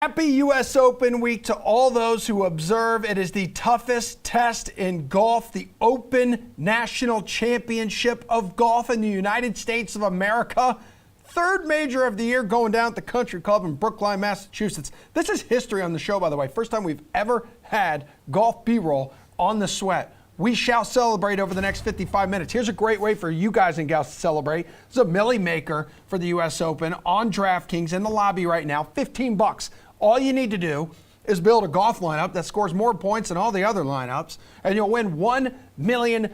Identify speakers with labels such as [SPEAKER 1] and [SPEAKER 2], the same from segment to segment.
[SPEAKER 1] Happy U.S. Open week to all those who observe. It is the toughest test in golf, the Open National Championship of Golf in the United States of America. Third major of the year going down at the Country Club in Brookline, Massachusetts. This is history on the show, by the way. First time we've ever had golf B-roll on the sweat. We shall celebrate over the next 55 minutes. Here's a great way for you guys and gals to celebrate. It's a Millie Maker for the U.S. Open on DraftKings in the lobby right now. $15. All you need to do is build a golf lineup that scores more points than all the other lineups, and you'll win $1 million.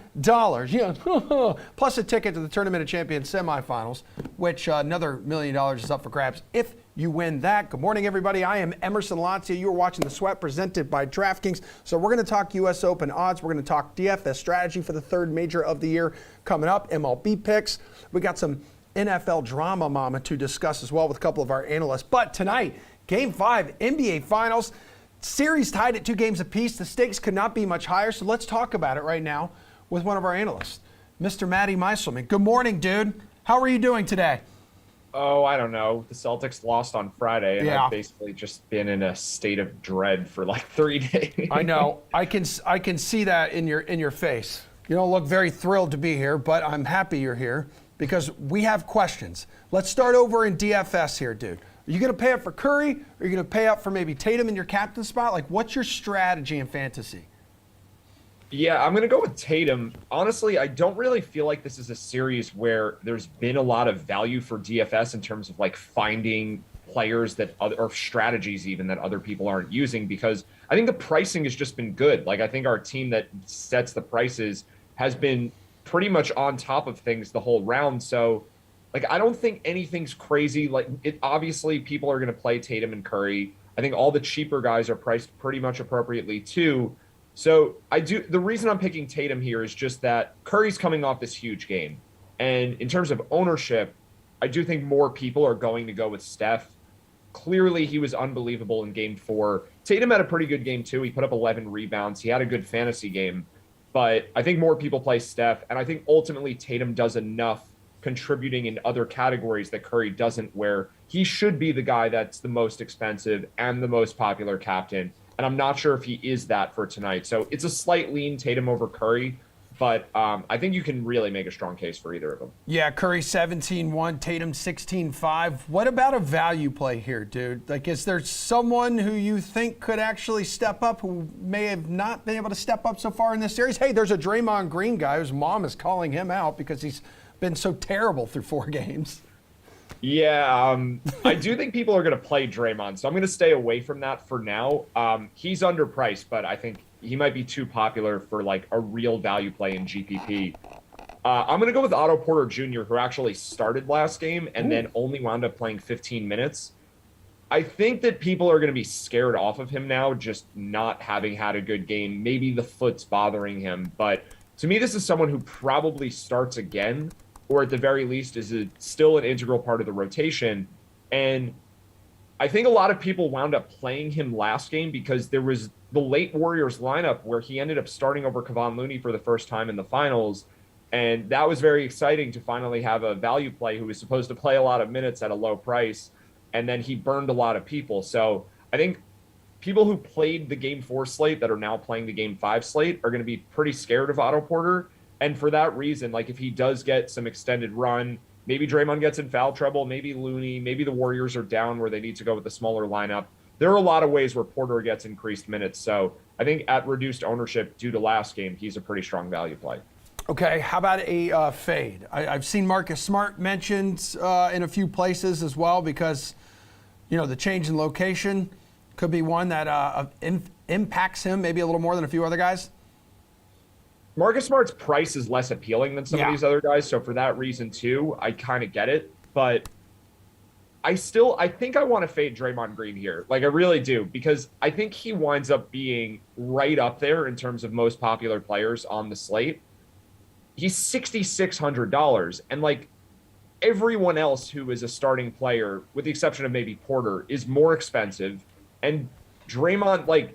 [SPEAKER 1] Plus a ticket to the Tournament of Champions semifinals, which another $1 million is up for grabs if you win that. Good morning, everybody. I am Emerson Lazio. You are watching The Sweat presented by DraftKings. So we're going to talk U.S. Open odds. We're going to talk DFS strategy for the third major of the year coming up, MLB picks. We got some NFL drama, mama, to discuss as well with a couple of our analysts. But tonight, Game 5, NBA Finals. Series tied at 2 games apiece. The stakes could not be much higher, so let's talk about it right now with one of our analysts, Mr. Matty Meiselman. Good morning, dude. How are you doing today?
[SPEAKER 2] Oh, I don't know. The Celtics lost on Friday, and I've basically just been in a state of dread for like 3 days.
[SPEAKER 1] I know. I can see that in your face. You don't look very thrilled to be here, but I'm happy you're here because we have questions. Let's start over in DFS here, dude. Are you going to pay up for Curry? Or are you going to pay up for maybe Tatum in your captain spot? Like, what's your strategy in fantasy?
[SPEAKER 2] Yeah, I'm going to go with Tatum. Honestly, I don't really feel like this is a series where there's been a lot of value for DFS in terms of like finding players that or strategies even that other people aren't using, because I think the pricing has just been good. Like, I think our team that sets the prices has been pretty much on top of things the whole round. So like, I don't think anything's crazy. Like, obviously people are going to play Tatum and Curry. I think all the cheaper guys are priced pretty much appropriately too. So the reason I'm picking Tatum here is just that Curry's coming off this huge game. And in terms of ownership, I do think more people are going to go with Steph. Clearly he was unbelievable in game 4. Tatum had a pretty good game too. He put up 11 rebounds. He had a good fantasy game, but I think more people play Steph. And I think ultimately Tatum does enough contributing in other categories that Curry doesn't, where he should be the guy that's the most expensive and the most popular captain. And I'm not sure if he is that for tonight. So it's a slight lean Tatum over Curry, but I think you can really make a strong case for either of them.
[SPEAKER 1] Yeah, Curry 17-1, Tatum 16-5. What about a value play here, dude? Like, is there someone who you think could actually step up who may have not been able to step up so far in this series? Hey, there's a Draymond Green guy whose mom is calling him out because he's been so terrible through 4 games.
[SPEAKER 2] Yeah, I do think people are going to play Draymond, so I'm going to stay away from that for now. He's underpriced, but I think he might be too popular for like a real value play in GPP. I'm going to go with Otto Porter Jr., who actually started last game and then only wound up playing 15 minutes. I think that people are going to be scared off of him now, just not having had a good game. Maybe the foot's bothering him, but to me, this is someone who probably starts again, or at the very least is still an integral part of the rotation. And I think a lot of people wound up playing him last game because there was the late Warriors lineup where he ended up starting over Kevon Looney for the first time in the finals. And that was very exciting to finally have a value play who was supposed to play a lot of minutes at a low price. And then he burned a lot of people. So I think people who played the game 4 slate that are now playing the game 5 slate are going to be pretty scared of Otto Porter. And for that reason, like if he does get some extended run, maybe Draymond gets in foul trouble, maybe Looney, maybe the Warriors are down where they need to go with a smaller lineup. There are a lot of ways where Porter gets increased minutes. So I think at reduced ownership due to last game, he's a pretty strong value play.
[SPEAKER 1] Okay, how about a fade? I've seen Marcus Smart mentioned in a few places as well because, you know, the change in location could be one that impacts him maybe a little more than a few other guys.
[SPEAKER 2] Marcus Smart's price is less appealing than some of these other guys, so for that reason too, I kind of get it. But I think I want to fade Draymond Green here. Like, I really do, because I think he winds up being right up there in terms of most popular players on the slate. He's $6,600, and like everyone else who is a starting player, with the exception of maybe Porter, is more expensive. And Draymond, like,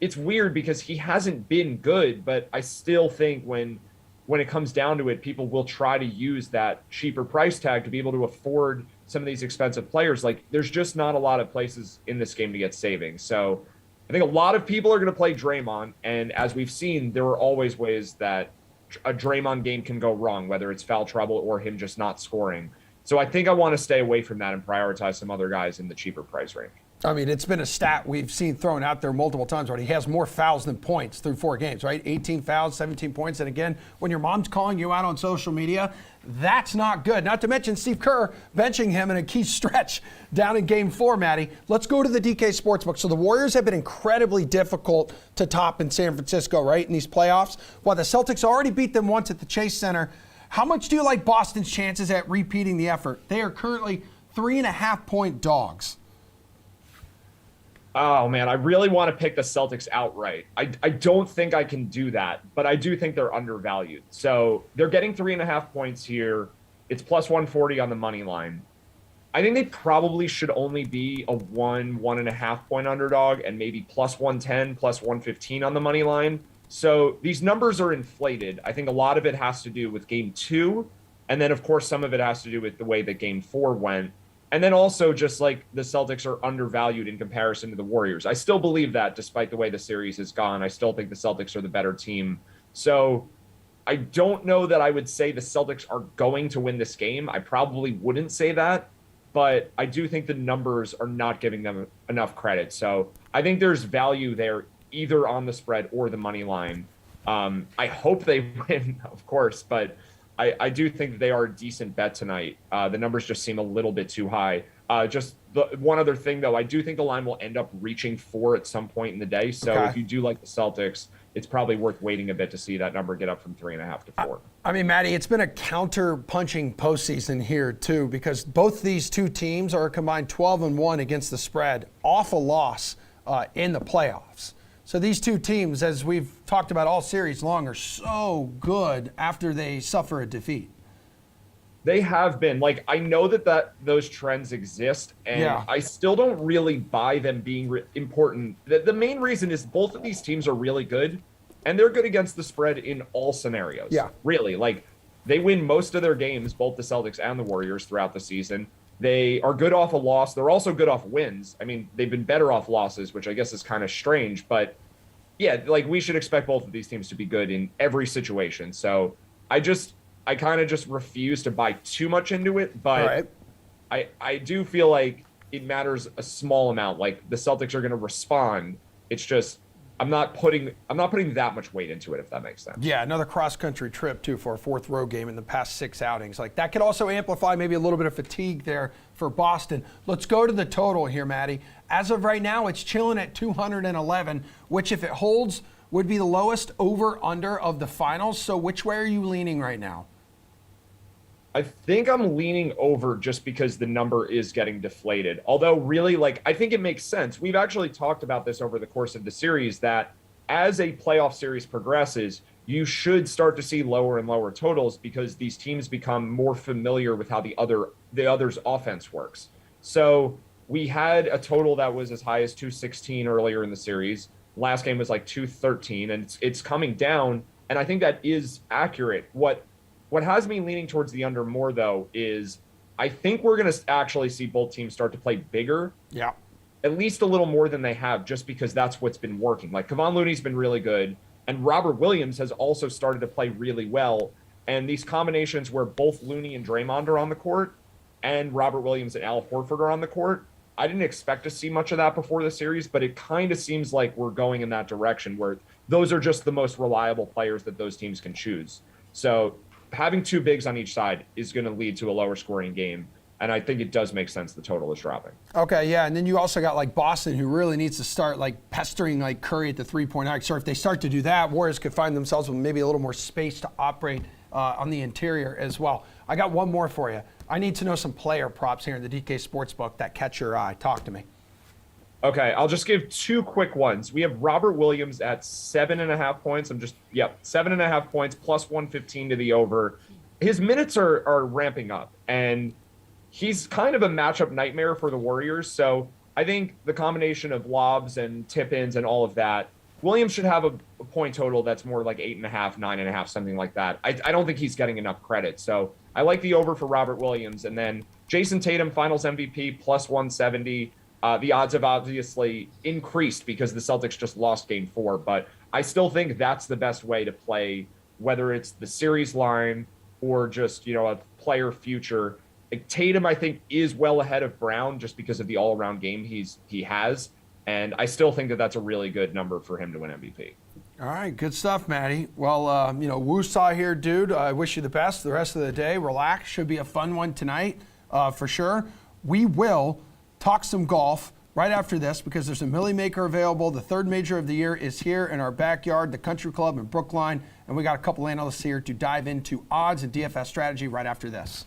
[SPEAKER 2] it's weird because he hasn't been good, but I still think when it comes down to it, people will try to use that cheaper price tag to be able to afford some of these expensive players, like there's just not a lot of places in this game to get savings. So I think a lot of people are going to play Draymond. And as we've seen, there are always ways that a Draymond game can go wrong, whether it's foul trouble or him just not scoring. So I think I want to stay away from that and prioritize some other guys in the cheaper price range.
[SPEAKER 1] I mean, it's been a stat we've seen thrown out there multiple times already. He has more fouls than points through 4 games, right? 18 fouls, 17 points. And again, when your mom's calling you out on social media, that's not good. Not to mention Steve Kerr benching him in a key stretch down in Game 4, Maddie. Let's go to the DK Sportsbook. So the Warriors have been incredibly difficult to top in San Francisco, right, in these playoffs. While the Celtics already beat them once at the Chase Center, how much do you like Boston's chances at repeating the effort? They are currently 3.5-point dogs.
[SPEAKER 2] Oh, man, I really want to pick the Celtics outright. I don't think I can do that, but I do think they're undervalued. So they're getting 3.5 points here. It's plus 140 on the money line. I think they probably should only be a 1.5 point underdog and maybe plus 110, plus 115 on the money line. So these numbers are inflated. I think a lot of it has to do with Game 2. And then, of course, some of it has to do with the way that Game 4 went. And then also just like the Celtics are undervalued in comparison to the Warriors. I still believe that despite the way the series has gone. I still think the Celtics are the better team. So I don't know that I would say the Celtics are going to win this game. I probably wouldn't say that. But I do think the numbers are not giving them enough credit. So I think there's value there either on the spread or the money line. I hope they win, of course, but I do think that they are a decent bet tonight. The numbers just seem a little bit too high. Just one other thing, though, I do think the line will end up reaching 4 at some point in the day. So if you do like the Celtics, it's probably worth waiting a bit to see that number get up from 3.5 to 4.
[SPEAKER 1] I mean, Maddie, it's been a counter-punching postseason here, too, because both these two teams are combined 12-1 against the spread off a loss in the playoffs. So these two teams, as we've talked about all series long, are so good after they suffer a defeat.
[SPEAKER 2] They have been. Like, I know that those trends exist, and I still don't really buy them being important. The main reason is both of these teams are really good, and they're good against the spread in all scenarios. Yeah. Really. Like, they win most of their games, both the Celtics and the Warriors, throughout the season. They are good off a loss. They're also good off wins. I mean, they've been better off losses, which I guess is kind of strange. But, yeah, like, we should expect both of these teams to be good in every situation. So I kind of just refuse to buy too much into it. But I do feel like it matters a small amount. Like, the Celtics are going to respond. It's just I'm not putting that much weight into it, if that makes sense. Yeah,
[SPEAKER 1] another cross-country trip, too, for a 4th road game in the past 6 outings. Like, that could also amplify maybe a little bit of fatigue there for Boston. Let's go to the total here, Maddie. As of right now, it's chilling at 211, which, if it holds, would be the lowest over-under of the finals. So which way are you leaning right now?
[SPEAKER 2] I think I'm leaning over just because the number is getting deflated. Although really, like, I think it makes sense. We've actually talked about this over the course of the series that as a playoff series progresses, you should start to see lower and lower totals because these teams become more familiar with how the other's offense works. So we had a total that was as high as 216 earlier in the series. Last game was like 213, and it's coming down, and I think that is accurate. What has me leaning towards the under more, though, is I think we're going to actually see both teams start to play bigger. Yeah. At least a little more than they have, just because that's what's been working. Like, Kevon Looney's been really good, and Robert Williams has also started to play really well. And these combinations where both Looney and Draymond are on the court, and Robert Williams and Al Horford are on the court, I didn't expect to see much of that before the series, but it kind of seems like we're going in that direction where those are just the most reliable players that those teams can choose. So having 2 bigs on each side is going to lead to a lower scoring game. And I think it does make sense the total is dropping. Okay, yeah. And then you also got like Boston, who really needs to start like pestering like Curry at the 3-point arc. So if they start to do that, Warriors could find themselves with maybe a little more space to operate on the interior as well. I got one more for you. I need to know some player props here in the DK Sportsbook that catch your eye. Talk to me. Okay, I'll just give 2 quick ones. We have Robert Williams at 7.5 points. 7.5 points plus 115 to the over. His minutes are ramping up, and he's kind of a matchup nightmare for the Warriors. So I think the combination of lobs and tip-ins and all of that Williams should have a point total that's more like 8.5, 9.5, something like that. I don't think he's getting enough credit. So I like the over for Robert Williams. And then Jayson Tatum, Finals MVP, plus 170. The odds have obviously increased because the Celtics just lost game 4. But I still think that's the best way to play, whether it's the series line or just, a player future. Like, Tatum, I think, is well ahead of Brown just because of the all-around game he has. And I still think that that's a really good number for him to win MVP.
[SPEAKER 1] All right, good stuff, Matty. Well, Woo-saw here, dude. I wish you the best the rest of the day. Relax. Should be a fun one tonight for sure. We will talk some golf right after this because there's a Millie Maker available. The third major of the year is here in our backyard, the Country Club in Brookline. And we got a couple analysts here to dive into odds and DFS strategy right after this.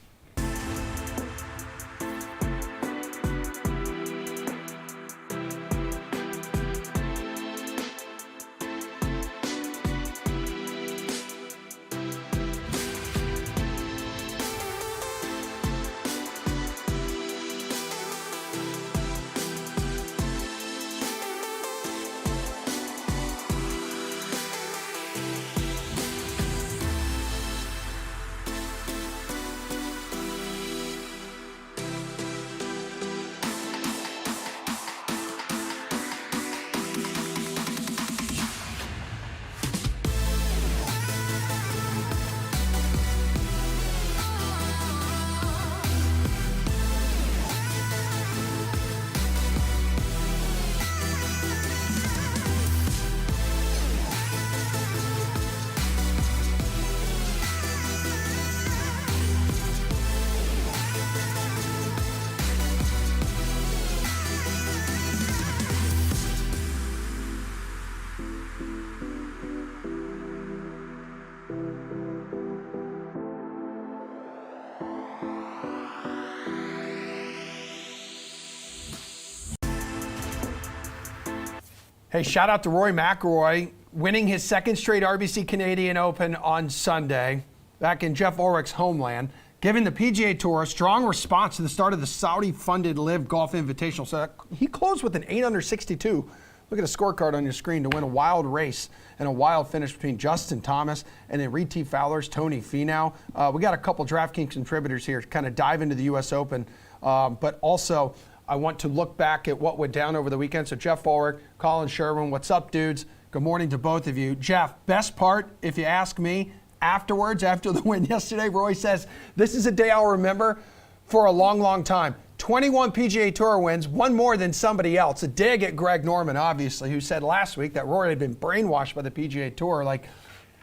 [SPEAKER 1] Hey, shout out to Rory McIlroy winning his second straight RBC Canadian Open on Sunday back in Jeff Ulrich's homeland, giving the PGA Tour a strong response to the start of the Saudi-funded Live Golf Invitational. So he closed with an 8 under 62. Look at the scorecard on your screen to win a wild race and a wild finish between Justin Thomas and then Reed T. Fowler's Tony Finau. We got a couple DraftKings contributors here to kind of dive into the U.S. Open, but also I want to look back at what went down over the weekend. So Jeff Ulrich, Colin Sherwin, what's up, dudes? Good morning to both of you. Jeff, best part, if you ask me, afterwards, after the win yesterday, Roy says, this is a day I'll remember for a long, long time. 21 PGA Tour wins, one more than somebody else. A dig at Greg Norman, obviously, who said last week that Rory had been brainwashed by the PGA Tour. Like,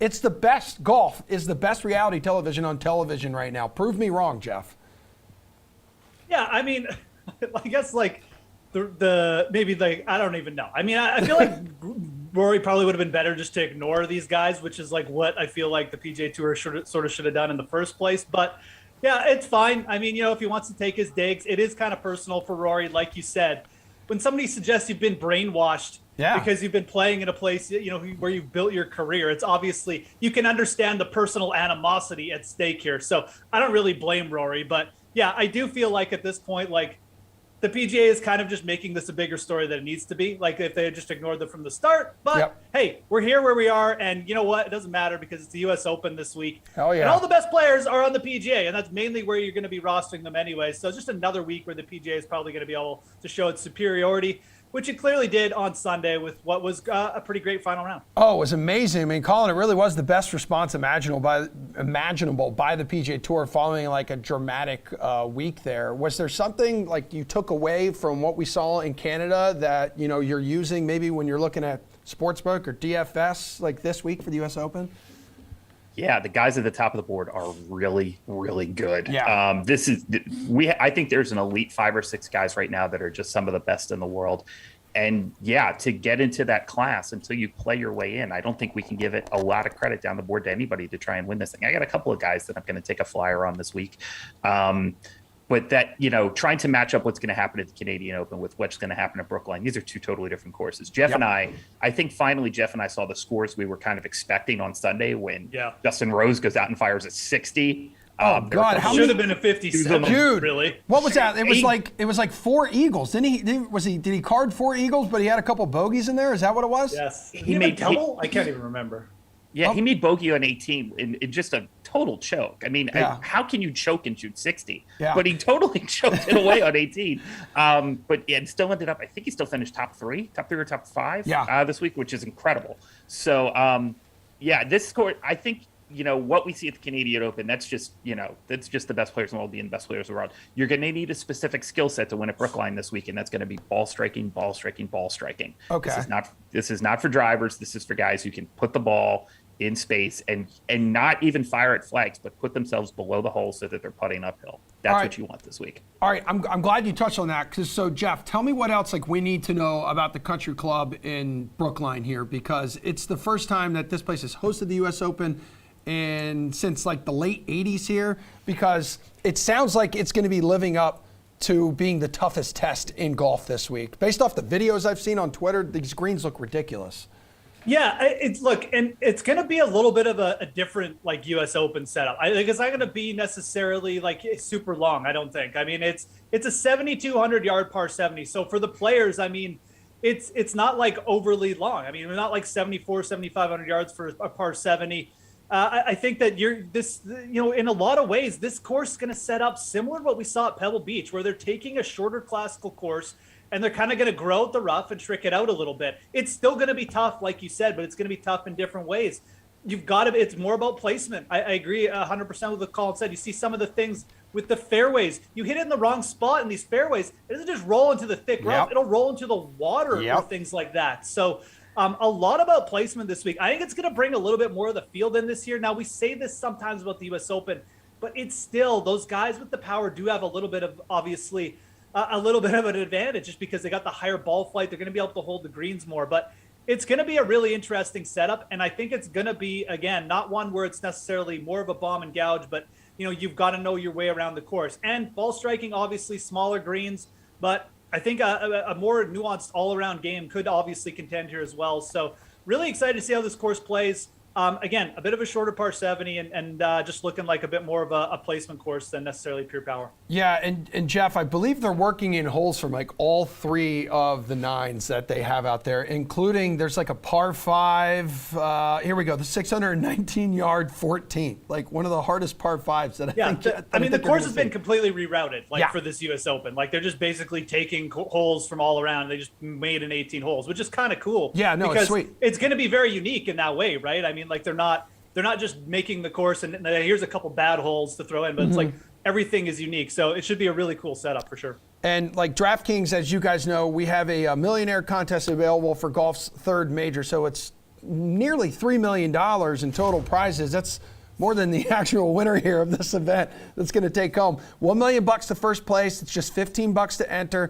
[SPEAKER 1] it's the best. Golf is the best reality television on television right now. Prove me wrong, Jeff.
[SPEAKER 3] Yeah, I mean, I guess like the maybe like I don't even know. I mean, I feel like Rory probably would have been better just to ignore these guys, which is like what I feel like the PGA Tour should have done in the first place. But yeah, it's fine. I mean, if he wants to take his digs, it is kind of personal for Rory, like you said. When somebody suggests you've been brainwashed because you've been playing in a place where you've built your career, it's obviously you can understand the personal animosity at stake here. So I don't really blame Rory, but yeah, I do feel like at this point, like, the PGA is kind of just making this a bigger story than it needs to be. Like if they had just ignored them from the start. But hey, we're here where we are. And you know what? It doesn't matter because it's the U.S. Open this week.
[SPEAKER 1] Hell yeah.
[SPEAKER 3] And all the best players are on the PGA. And that's mainly where you're going to be rostering them anyway. So just another week where the PGA is probably going to be able to show its superiority, which it clearly did on Sunday with what was a pretty great final round.
[SPEAKER 1] Oh, it was amazing. I mean, Colin, it really was the best response imaginable by the PGA Tour following like a dramatic week there. Was there something like you took away from what we saw in Canada that, you're using maybe when you're looking at Sportsbook or DFS like this week for the U.S. Open?
[SPEAKER 4] Yeah, the guys at the top of the board are really, really good.
[SPEAKER 1] Yeah.
[SPEAKER 4] I think there's an elite 5 or 6 guys right now that are just some of the best in the world. And yeah, to get into that class until you play your way in, I don't think we can give it a lot of credit down the board to anybody to try and win this thing. I got a couple of guys that I'm going to take a flyer on this week. But that, trying to match up what's going to happen at the Canadian Open with what's going to happen at Brookline, these are 2 totally different courses. Jeff and I think finally Jeff and I saw the scores we were kind of expecting on Sunday when Justin Rose goes out and fires at 60.
[SPEAKER 1] Oh
[SPEAKER 4] There were
[SPEAKER 1] God,
[SPEAKER 4] a couple
[SPEAKER 1] how
[SPEAKER 3] Should
[SPEAKER 1] many?
[SPEAKER 3] have been a 57.
[SPEAKER 1] Dude,
[SPEAKER 3] really.
[SPEAKER 1] What was that? It was like 4 eagles, didn't he? Did he card 4 eagles, but he had a couple bogeys in there? Is that what it was?
[SPEAKER 3] Yes.
[SPEAKER 4] He made
[SPEAKER 3] double. I can't even remember.
[SPEAKER 4] Yeah, he made bogey on 18 in just a total choke. I mean,
[SPEAKER 1] Yeah.
[SPEAKER 4] how can you choke and shoot 60?
[SPEAKER 1] Yeah.
[SPEAKER 4] But he totally choked it away on 18. But it still ended up, I think he still finished top three or top 5 this week, which is incredible. So, this court, I think, what we see at the Canadian Open, that's just the best players in the world being the best players in the world. You're going to need a specific skill set to win at Brookline this week, and that's going to be ball striking.
[SPEAKER 1] Okay.
[SPEAKER 4] This is not for drivers. This is for guys who can put the ball in space and not even fire at flags, but put themselves below the hole so that they're putting uphill. That's what you want this week.
[SPEAKER 1] All right, I'm glad you touched on that. So Jeff, tell me what else we need to know about the Country Club in Brookline here, because it's the first time that this place has hosted the U.S. Open and since the late 80s here, because it sounds like it's going to be living up to being the toughest test in golf this week. Based off the videos I've seen on Twitter, these greens look ridiculous.
[SPEAKER 3] Yeah, it's going to be a little bit of a different U.S. Open setup. I think it's not going to be necessarily super long. I don't think. I mean, it's a 7,200 yard par 70. So for the players, I mean, it's not overly long. I mean, we're not 7,500 yards for a par 70. I think that in a lot of ways, this course is going to set up similar to what we saw at Pebble Beach, where they're taking a shorter classical course and they're kind of going to grow out the rough and trick it out a little bit. It's still going to be tough, like you said, but it's going to be tough in different ways. It's more about placement. I agree 100% with what Colin said. You see some of the things with the fairways. You hit it in the wrong spot in these fairways. It doesn't just roll into the thick rough. It'll roll into the water or things like that. So a lot about placement this week. I think it's going to bring a little bit more of the field in this year. Now, we say this sometimes about the U.S. Open, but it's still, those guys with the power do have a little bit of, obviously, a little bit of an advantage just because they got the higher ball flight. They're going to be able to hold the greens more. But it's going to be a really interesting setup. And I think it's going to be, again, not one where it's necessarily more of a bomb and gouge, but, you've got to know your way around the course. And ball striking, obviously, smaller greens. But I think a more nuanced all-around game could obviously contend here as well. So really excited to see how this course plays. Again, a bit of a shorter par 70 and just looking like a bit more of a placement course than necessarily pure power.
[SPEAKER 1] Yeah, and Jeff, I believe they're working in holes from all 3 of the 9s that they have out there, including there's a par 5. Here we go, the 619-yard 14, one of the hardest par 5s that I think.
[SPEAKER 3] The course has been completely rerouted for this U.S. Open. They're just basically taking holes from all around. They just made an 18 holes, which is kind of cool.
[SPEAKER 1] Yeah, no,
[SPEAKER 3] because
[SPEAKER 1] it's sweet.
[SPEAKER 3] It's going to be very unique in that way, right? I mean, they're not just making the course and here's a couple bad holes to throw in, but it's everything is unique. So it should be a really cool setup for sure.
[SPEAKER 1] And DraftKings, as you guys know, we have a millionaire contest available for golf's 3rd major. So it's nearly $3 million in total prizes. That's more than the actual winner here of this event that's going to take home. $1 million to first place. It's just $15 to enter.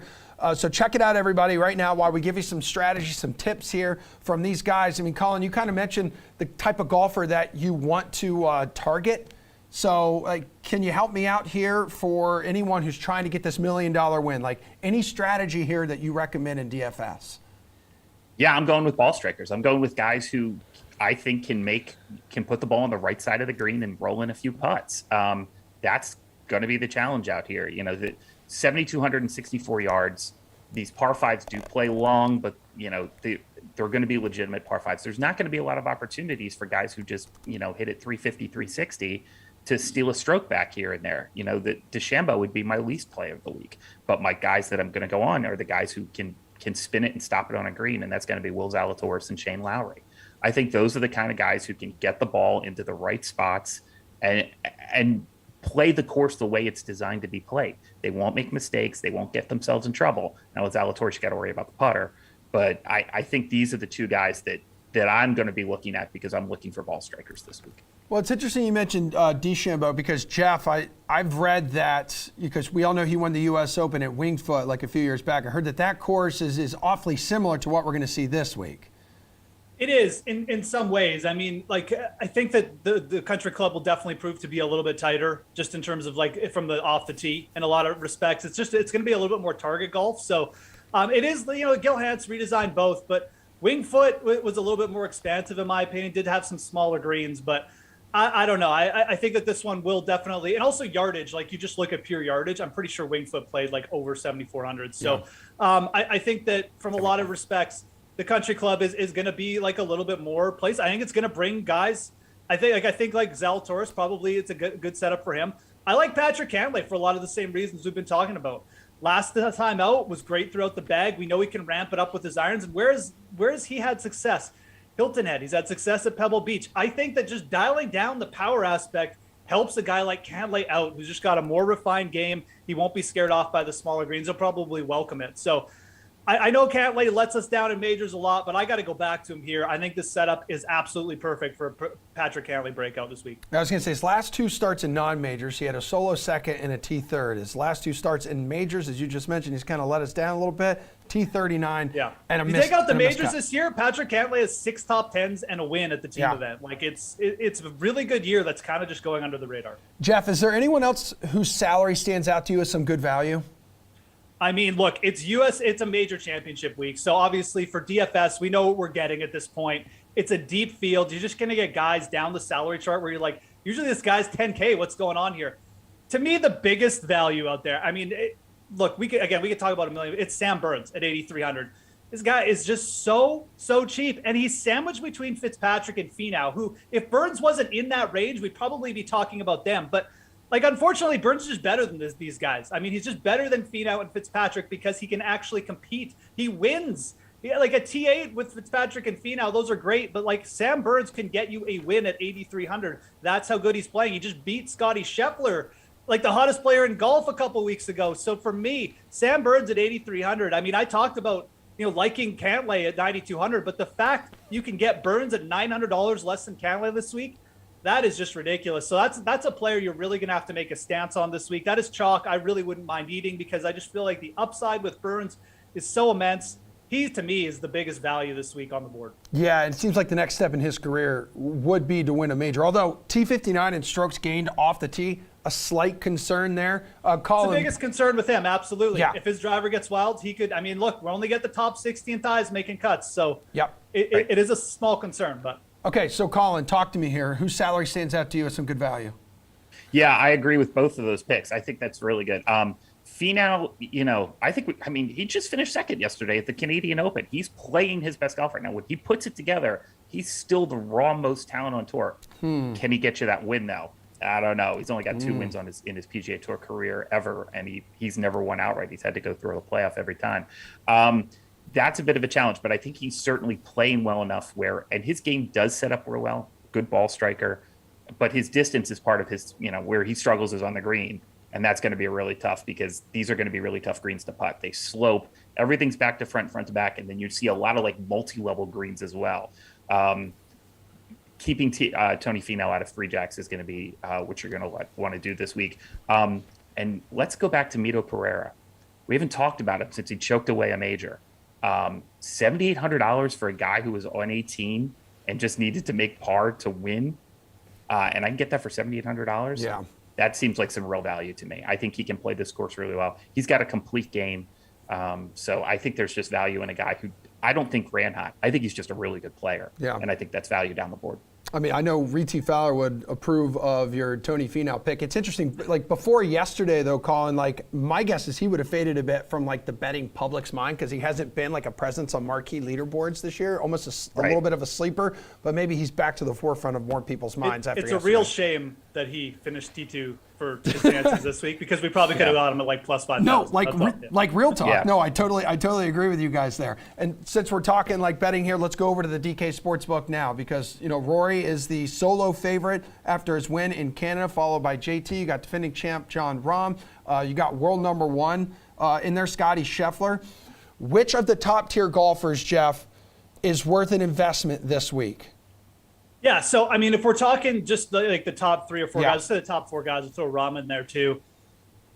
[SPEAKER 1] So check it out, everybody, right now while we give you some strategy, some tips here from these guys. I mean, Colin, you kind of mentioned the type of golfer that you want to target. So can you help me out here for anyone who's trying to get this $1 million win? Any strategy here that you recommend in DFS?
[SPEAKER 4] Yeah, I'm going with ball strikers. I'm going with guys who I think can put the ball on the right side of the green and roll in a few putts. That's going to be the challenge out here. The 7,264 yards. These par 5s do play long, but they're going to be legitimate par 5s. There's not going to be a lot of opportunities for guys who just hit it 350, 360 to steal a stroke back here and there. The DeChambeau would be my least play of the week, but my guys that I'm going to go on are the guys who can spin it and stop it on a green, and that's going to be Will Zalatoris and Shane Lowry. I think those are the kind of guys who can get the ball into the right spots and play the course the way it's designed to be played. They won't make mistakes. They won't get themselves in trouble. Now with Zalatoris, you got to worry about the putter. But I think these are the 2 guys that I'm going to be looking at because I'm looking for ball strikers this week. Well,
[SPEAKER 1] it's interesting you mentioned DeChambeau because, Jeff, I've read that because we all know he won the U.S. Open at Winged Foot a few years back. I heard that course is awfully similar to what we're going to see this week.
[SPEAKER 3] It is in some ways. I mean, I think that the Country Club will definitely prove to be a little bit tighter just in terms of from the off the tee in a lot of respects. It's going to be a little bit more target golf. So it is, Gil Hanse redesigned both, but Winged Foot was a little bit more expansive in my opinion, did have some smaller greens, but I don't know. I think that this one will definitely, and also yardage. Like you just look at pure yardage. I'm pretty sure Wingfoot played like over 7,400. So I think that from a lot of respects, the Country Club is going to be like a little bit more place. I think it's going to bring guys. I think like Zalatoris probably it's a good setup for him. I like Patrick Cantley for a lot of the same reasons we've been talking about. Last time out was great throughout the bag. We know he can ramp it up with his irons. And where's he had success? Hilton Head. He's had success at Pebble Beach. I think that just dialing down the power aspect helps a guy like Cantley out, who's just got a more refined game. He won't be scared off by the smaller greens. He'll probably welcome it. So I know Cantley lets us down in majors a lot, but I got to go back to him here. I think this setup is absolutely perfect for a Patrick Cantley breakout this week.
[SPEAKER 1] I was going to say, his last two starts in non-majors, he had a solo second and a T3rd. His last two starts in majors, as you just mentioned, he's kind of let us down a little bit. T39 and a
[SPEAKER 3] you
[SPEAKER 1] miss.
[SPEAKER 3] Take out the majors this year, Patrick Cantley has 6 top 10s and a win at the team event. Like it's a really good year that's kind of just going under the radar.
[SPEAKER 1] Jeff, is there anyone else whose salary stands out to you as some good value?
[SPEAKER 3] I mean, look, it's a major championship week. So obviously for DFS, we know what we're getting at this point. It's a deep field. You're just going to get guys down the salary chart where you're like, usually this guy's 10K. What's going on here? To me, the biggest value out there, I mean, look, we could talk about a million. It's Sam Burns at 8,300. This guy is just so cheap. And he's sandwiched between Fitzpatrick and Finau, who if Burns wasn't in that range, we'd probably be talking about them. But like, unfortunately, Burns is just better than these guys. I mean, he's just better than Finau and Fitzpatrick because he can actually compete. He wins. Yeah, like a T8 with Fitzpatrick and Finau, those are great. But like Sam Burns can get you a win at 8,300. That's how good he's playing. He just beat Scotty Scheffler, like the hottest player in golf a couple weeks ago. So for me, Sam Burns at 8,300. I mean, I talked about liking Cantley at 9,200, but the fact you can get Burns at $900 less than Cantley this week, that is just ridiculous. So that's a player you're really going to have to make a stance on this week. That is chalk. I really wouldn't mind eating because I just feel like the upside with Burns is so immense. He, to me, is the biggest value this week on the board.
[SPEAKER 1] Yeah, it seems like the next step in his career would be to win a major. Although T59 and strokes gained off the tee, a slight concern there.
[SPEAKER 3] It's the biggest concern with him, absolutely.
[SPEAKER 1] Yeah.
[SPEAKER 3] If his driver gets wild, he could. I mean, look, we only get the top 60 in ties making cuts. So it is a small concern, but.
[SPEAKER 1] Okay, so Colin, talk to me here. Whose salary stands out to you as some good value?
[SPEAKER 4] Yeah, I agree with both of those picks. I think that's really good. Finau, he just finished second yesterday at the Canadian Open. He's playing his best golf right now. When he puts it together, he's still the raw most talent on tour. Can he get you that win, though? I don't know. He's only got 2 wins in his PGA Tour career ever, and he's never won outright. He's had to go through a playoff every time. That's a bit of a challenge, but I think he's certainly playing well enough and his game does set up real well. Good ball striker, but his distance is part of his, where he struggles is on the green. And that's going to be really tough because these are going to be really tough greens to putt. They slope. Everything's back to front to back. And then you see a lot of like multi-level greens as well. Keeping Tony Finau out of 3 jacks is going to be what you're going to want to do this week. And let's go back to Mito Pereira. We haven't talked about him since he choked away a major. $7,800 for a guy who was on 18 and just needed to make par to win. And I can get that for $7,800.
[SPEAKER 1] Yeah.
[SPEAKER 4] That seems like some real value to me. I think he can play this course really well. He's got a complete game. So I think there's just value in a guy who I don't think ran hot. I think he's just a really good player.
[SPEAKER 1] Yeah.
[SPEAKER 4] And I think that's value down the board.
[SPEAKER 1] I mean, I know Reti Fowler would approve of your Tony Finau pick. It's interesting, like before yesterday though, Colin, like my guess is he would have faded a bit from like the betting public's mind because he hasn't been like a presence on marquee leaderboards this year, almost a little bit of a sleeper, but maybe he's back to the forefront of more people's minds after
[SPEAKER 3] It's
[SPEAKER 1] yesterday.
[SPEAKER 3] a real shame that he finished T2 for his chances this week because we probably could have got him at like plus 5,000.
[SPEAKER 1] No, like real talk.
[SPEAKER 4] Yeah.
[SPEAKER 1] No, I totally agree with you guys there. And since we're talking like betting here, let's go over to the DK Sportsbook now because Rory is the solo favorite after his win in Canada, followed by JT. You got defending champ John Rahm. You got world number 1 in there, Scotty Scheffler. Which of the top tier golfers, Jeff, is worth an investment this week?
[SPEAKER 3] Yeah, so I mean, if we're talking just the top 3 or 4 guys, let's say the top 4 guys, we'll throw Rahm in there too.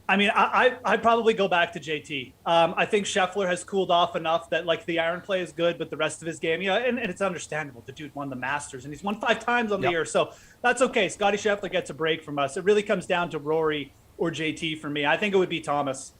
[SPEAKER 3] I mean, I'd probably go back to JT. I think Scheffler has cooled off enough that like the iron play is good, but the rest of his game, and it's understandable. The dude won the Masters and he's won 5 times on the year, so that's okay. Scotty Scheffler gets a break from us. It really comes down to Rory or JT for me. I think it would be Thomas.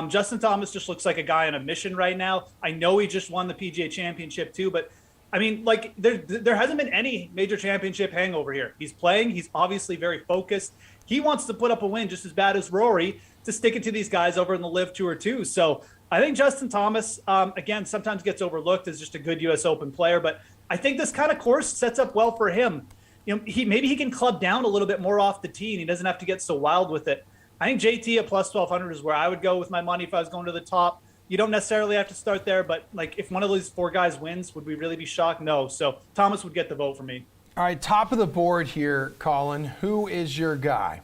[SPEAKER 3] Justin Thomas just looks like a guy on a mission right now. I know he just won the PGA Championship too, but I mean, like there hasn't been any major championship hangover here. He's playing. He's obviously very focused. He wants to put up a win just as bad as Rory to stick it to these guys over in the Live Tour too. So I think Justin Thomas, again, sometimes gets overlooked as just a good U.S. Open player, but I think this kind of course sets up well for him. You know, maybe he can club down a little bit more off the tee, and he doesn't have to get so wild with it. I think JT at plus 1,200 is where I would go with my money if I was going to the top. You don't necessarily have to start there, but like if one of these four guys wins, would we really be shocked? No. So Thomas would get the vote for me.
[SPEAKER 1] All right, top of the board here, Colin. Who is your guy?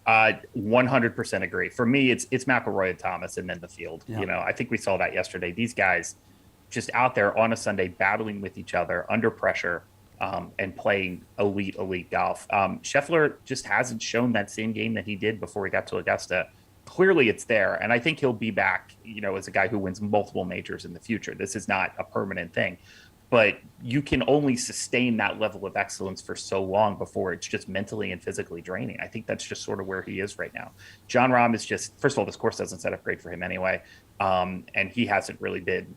[SPEAKER 4] 100% agree. For me, it's McIlroy and Thomas, and then the field.
[SPEAKER 1] Yeah.
[SPEAKER 4] You know, I think we saw that yesterday. These guys just out there on a Sunday battling with each other under pressure and playing elite golf. Scheffler just hasn't shown that same game that he did before he got to Augusta. Clearly it's there, and I think he'll be back, you know, as a guy who wins multiple majors in the future. This is not a permanent thing, but you can only sustain that level of excellence for so long before it's just mentally and physically draining. I think that's just sort of where he is right now. Jon Rahm is just, first of all, this course doesn't set up great for him anyway, and he hasn't really been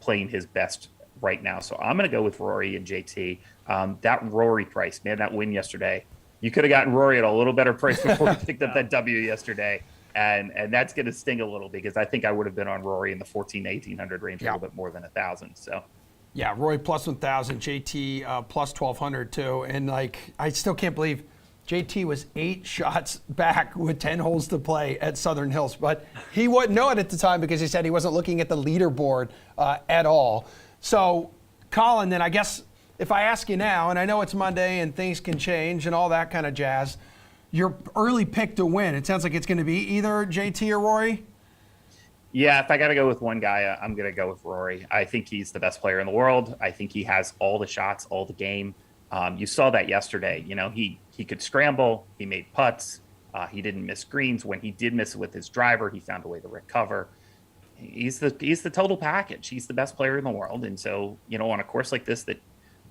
[SPEAKER 4] playing his best right now. So I'm going to go with Rory and JT. That Rory price, man, that win yesterday, you could have gotten Rory at a little better price before he picked up that W yesterday. And that's going to sting a little because I think I would have been on Rory in the 1,100 range, a little bit more than 1,000. So,
[SPEAKER 1] yeah, Rory plus 1,000, JT plus 1,200 too. And like, I still can't believe JT was 8 shots back with 10 holes to play at Southern Hills, but he wouldn't know it at the time because he said he wasn't looking at the leaderboard at all. So, Colin, then I guess if I ask you now, and I know it's Monday and things can change and all that kind of jazz, your early pick to win, it sounds like it's going to be either JT or Rory?
[SPEAKER 4] Yeah, if I got to go with one guy, I'm going to go with Rory. I think he's the best player in the world. I think he has all the shots, all the game. You saw that yesterday. You know, he could scramble. He made putts. He didn't miss greens. When he did miss it with his driver, he found a way to recover. He's the total package. He's the best player in the world. And so, you know, on a course like this that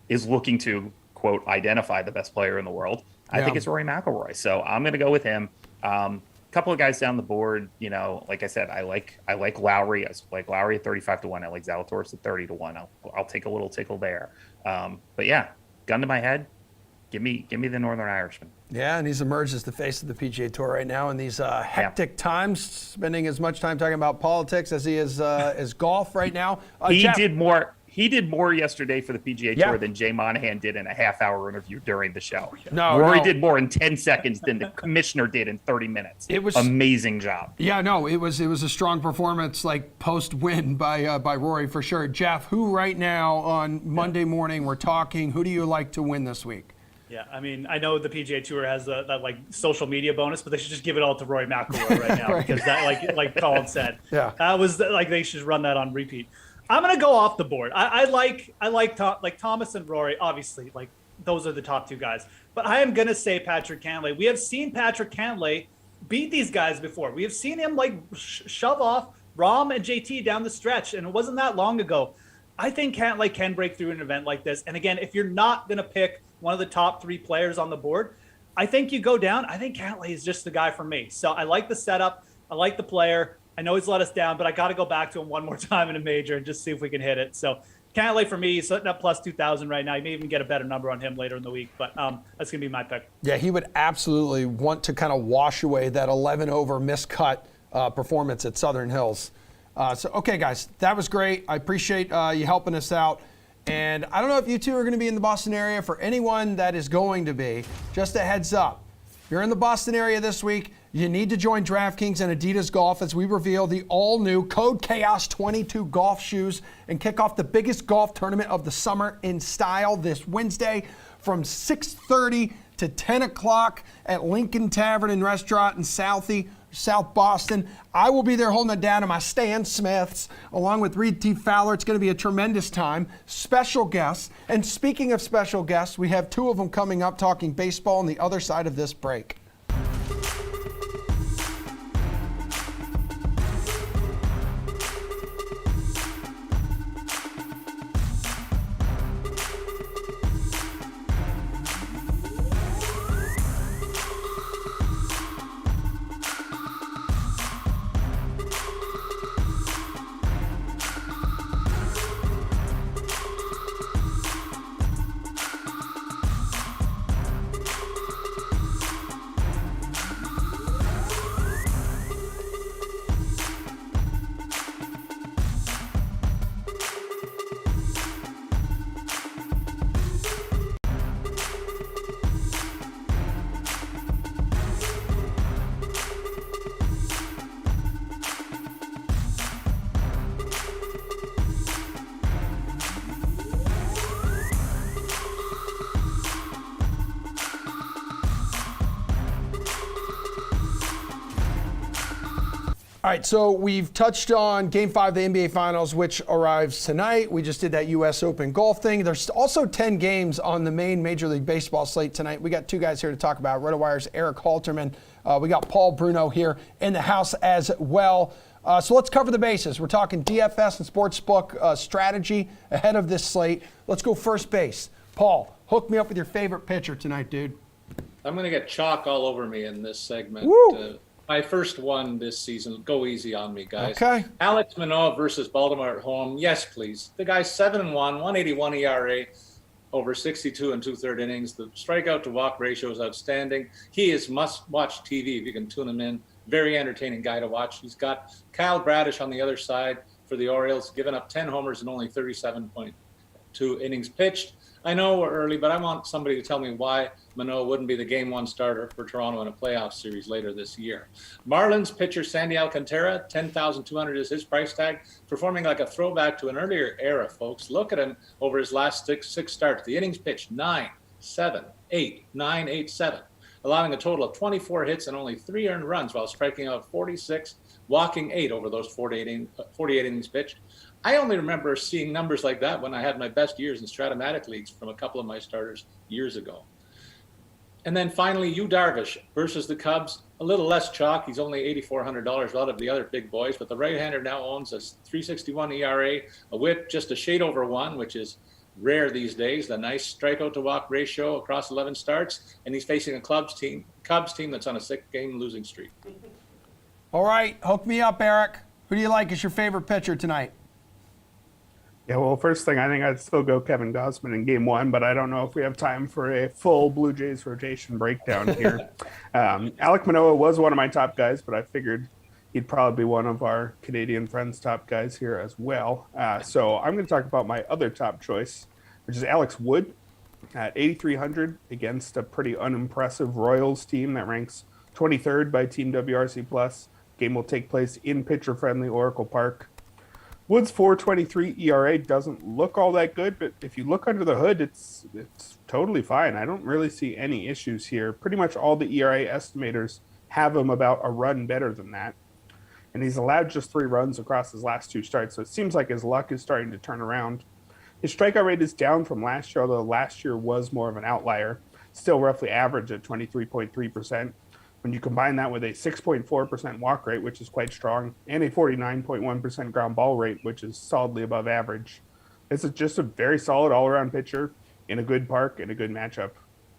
[SPEAKER 4] is looking to, quote, identify the best player in the world, I think it's Rory McIlroy. So I'm going to go with him. Couple of guys down the board, you know, like I said, I like Lowry. I like Lowry at 35-1. I like Zalatoris at 30-1. I'll take a little tickle there. But yeah, gun to my head, give me the Northern Irishman.
[SPEAKER 1] Yeah, and he's emerged as the face of the PGA Tour right now in these hectic times, spending as much time talking about politics as he is as golf right now. He did more yesterday for the PGA Tour than Jay Monahan did in a half-hour interview during the show. Rory did more in 10 seconds than the commissioner did in 30 minutes. It was amazing job. Yeah, no, it was a strong performance, like post-win by Rory for sure. Jeff, who right now on Monday morning we're talking? Who do you like to win this week?
[SPEAKER 3] Yeah, I mean, I know the PGA Tour has that like social media bonus, but they should just give it all to Rory McIlroy right now because that, like Colin said, that was like they should run that on repeat. I'm gonna go off the board. I like Thomas and Rory. Obviously, like those are the top two guys. But I am gonna say Patrick Cantley. We have seen Patrick Cantley beat these guys before. We have seen him like shove off Rahm and JT down the stretch, and it wasn't that long ago. I think Cantley can break through an event like this. And again, if you're not gonna pick one of the top 3 players on the board, I think you go down. I think Cantley is just the guy for me. So I like the setup. I like the player. I know he's let us down, but I got to go back to him one more time in a major and just see if we can hit it. So Cantley for me, he's sitting up plus 2,000 right now. You may even get a better number on him later in the week, but that's going to be my pick.
[SPEAKER 1] Yeah, he would absolutely want to kind of wash away that 11-over miscut performance at Southern Hills. Okay, guys, that was great. I appreciate you helping us out. And I don't know if you two are going to be in the Boston area. For anyone that is going to be, just a heads up. If you're in the Boston area this week, you need to join DraftKings and Adidas Golf as we reveal the all-new Code Chaos 22 golf shoes and kick off the biggest golf tournament of the summer in style this Wednesday from 6:30 to 10 o'clock at Lincoln Tavern and Restaurant in South Boston. I will be there holding it down to my Stan Smiths along with Reed T. Fowler. It's going to be a tremendous time. Special guests. And speaking of special guests, we have 2 of them coming up talking baseball on the other side of this break. All right, so we've touched on Game 5 of the NBA Finals, which arrives tonight. We just did that U.S. Open golf thing. There's also 10 games on the main Major League Baseball slate tonight. We got two guys here to talk about RotoWire's Eric Halterman. We got Paul Bruno here in the house as well. So let's cover the bases. We're talking DFS and Sportsbook strategy ahead of this slate. Let's go first base. Paul, hook me up with your favorite pitcher tonight, dude.
[SPEAKER 5] I'm going to get chalk all over me in this segment.
[SPEAKER 1] Woo!
[SPEAKER 5] My first one this season. Go easy on me, guys.
[SPEAKER 1] Okay.
[SPEAKER 5] Alec Manoa versus Baltimore at home. Yes, please. The guy's 7-1, 181 ERA, over 62 and 2/3 innings. The strikeout to walk ratio is outstanding. He is must-watch TV if you can tune him in. Very entertaining guy to watch. He's got Kyle Bradish on the other side for the Orioles, giving up 10 homers and only 37.2 innings pitched. I know we're early, but I want somebody to tell me why Menaw wouldn't be the Game 1 starter for Toronto in a playoff series later this year. Marlins pitcher Sandi Alcantara, $10,200 is his price tag, performing like a throwback to an earlier era, folks. Look at him over his last six starts. The innings pitched 9, 7, 8, 9, 8, 7, allowing a total of 24 hits and only 3 earned runs while striking out 46, walking 8 over those 48 innings pitched. I only remember seeing numbers like that when I had my best years in Stratomatic leagues from a couple of my starters years ago. And then finally, Yu Darvish versus the Cubs. A little less chalk. He's only $8,400 out of the other big boys, but the right-hander now owns a 3.61 ERA, a whip just a shade over 1, which is rare these days. The nice strikeout to walk ratio across 11 starts, and he's facing a Cubs team that's on a 6-game losing streak.
[SPEAKER 1] All right, hook me up, Eric. Who do you like as your favorite pitcher tonight?
[SPEAKER 6] Yeah, well, first thing, I think I'd still go Kevin Gausman in Game 1, but I don't know if we have time for a full Blue Jays rotation breakdown here. Alec Manoa was one of my top guys, but I figured he'd probably be one of our Canadian friends' top guys here as well. So I'm going to talk about my other top choice, which is Alex Wood at 8,300 against a pretty unimpressive Royals team that ranks 23rd by Team WRC+. Game will take place in pitcher-friendly Oracle Park. Wood's 4.23 ERA doesn't look all that good, but if you look under the hood, it's totally fine. I don't really see any issues here. Pretty much all the ERA estimators have him about a run better than that. And he's allowed just 3 runs across his last 2 starts, so it seems like his luck is starting to turn around. His strikeout rate is down from last year, although last year was more of an outlier. Still roughly average at 23.3%. When you combine that with a 6.4% walk rate, which is quite strong, and a 49.1% ground ball rate, which is solidly above average, this is just a very solid all-around pitcher in a good park and a good matchup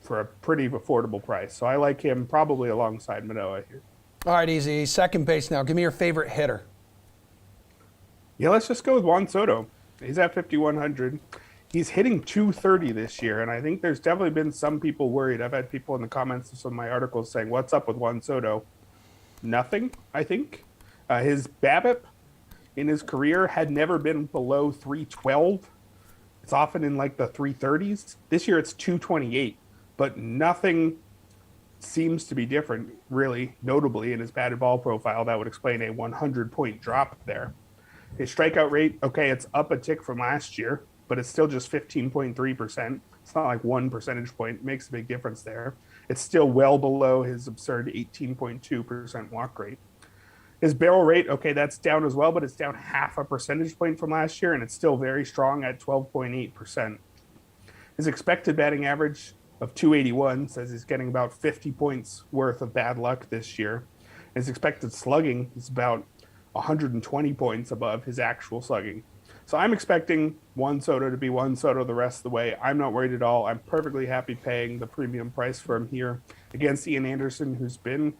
[SPEAKER 6] for a pretty affordable price. So I like him probably alongside Manoa here.
[SPEAKER 1] All right, easy. Second base now. Give me your favorite hitter.
[SPEAKER 6] Yeah, let's just go with Juan Soto. He's at 5,100. He's hitting 230 this year, and I think there's definitely been some people worried. I've had people in the comments of some of my articles saying, what's up with Juan Soto? Nothing, I think. His BABIP in his career had never been below 312. It's often in like the 330s. This year it's 228, but nothing seems to be different, really, notably in his batted ball profile. That would explain a 100-point drop there. His strikeout rate, okay, it's up a tick from last year, but it's still just 15.3%. It's not like 1 percentage point. It makes a big difference there. It's still well below his absurd 18.2% walk rate. His barrel rate, okay, that's down as well, but it's down 0.5 percentage point from last year, and it's still very strong at 12.8%. His expected batting average of 281 says he's getting about 50 points worth of bad luck this year. His expected slugging is about 120 points above his actual slugging. So I'm expecting Juan Soto to be Juan Soto the rest of the way. I'm not worried at all. I'm perfectly happy paying the premium price for him here against Ian Anderson, who's been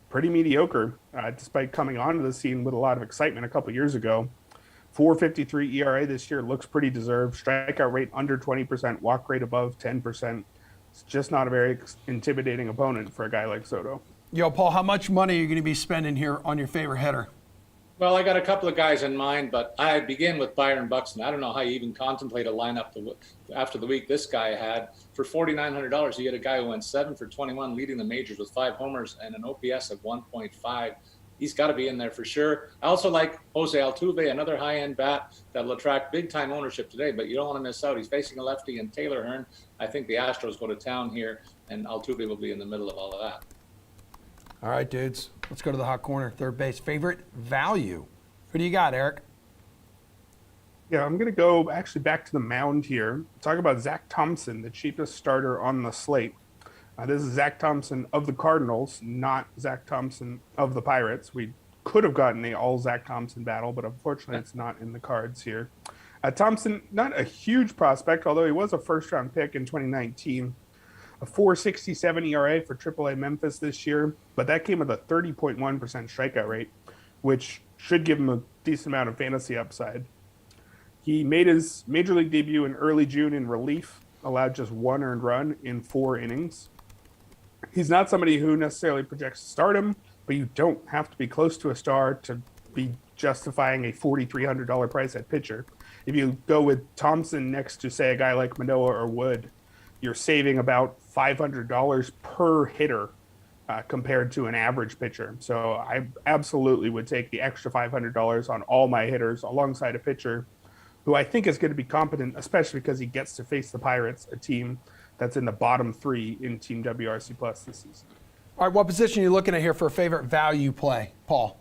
[SPEAKER 6] pretty mediocre, despite coming onto the scene with a lot of excitement a couple years ago. 4.53 ERA this year looks pretty deserved. Strikeout rate under 20%, walk rate above 10%. It's just not a very intimidating opponent for a guy like Soto.
[SPEAKER 1] Yo, Paul, how much money are you going to be spending here on your favorite hitter?
[SPEAKER 5] Well, I got a couple of guys in mind, but I begin with Byron Buxton. I don't know how you even contemplate a lineup after the week this guy had. For $4,900, you get a guy who went 7 for 21, leading the majors with 5 homers and an OPS of 1.5. He's got to be in there for sure. I also like Jose Altuve, another high-end bat that will attract big-time ownership today, but you don't want to miss out. He's facing a lefty in Taylor Hearn. I think the Astros go to town here, and Altuve will be in the middle of all of that.
[SPEAKER 1] All right, dudes. Let's go to the hot corner, third base. Favorite value. Who do you got, Eric?
[SPEAKER 6] Yeah, I'm going to go actually back to the mound here. Talk about Zach Thompson, the cheapest starter on the slate. This is Zach Thompson of the Cardinals, not Zach Thompson of the Pirates. We could have gotten a all Zach Thompson battle, but unfortunately it's not in the cards here. Thompson, not a huge prospect, although he was a first-round pick in 2019. A 4.67 ERA for AAA Memphis this year, but that came with a 30.1% strikeout rate, which should give him a decent amount of fantasy upside. He made his major league debut in early June in relief, allowed just 1 earned run in 4 innings. He's not somebody who necessarily projects stardom, but you don't have to be close to a star to be justifying a $4,300 price at pitcher. If you go with Thompson next to, say, a guy like Manoa or Wood, you're saving about $500 per hitter compared to an average pitcher. So I absolutely would take the extra $500 on all my hitters alongside a pitcher who I think is going to be competent, especially because he gets to face the Pirates, a team that's in the bottom 3 in Team WRC Plus this season.
[SPEAKER 1] All right, what position are you looking at here for a favorite value play, Paul?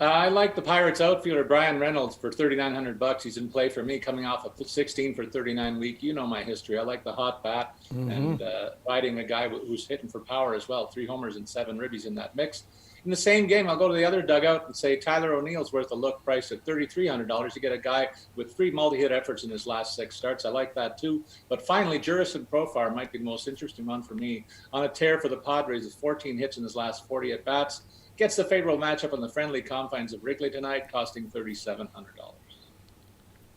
[SPEAKER 5] I like the Pirates outfielder Brian Reynolds for $3,900. He's in play for me, coming off a 16 for 39 week. You know my history. I like the hot bat and riding a guy who's hitting for power as well. 3 homers and 7 ribbies in that mix. In the same game, I'll go to the other dugout and say Tyler O'Neill's worth a look, priced at $3,300. You get a guy with 3 multi-hit efforts in his last 6 starts. I like that too. But finally, Jurison Profar might be the most interesting one for me. On a tear for the Padres with 14 hits in his last 40 at-bats. Gets the favorable matchup on the friendly confines of Wrigley tonight, costing $3,700.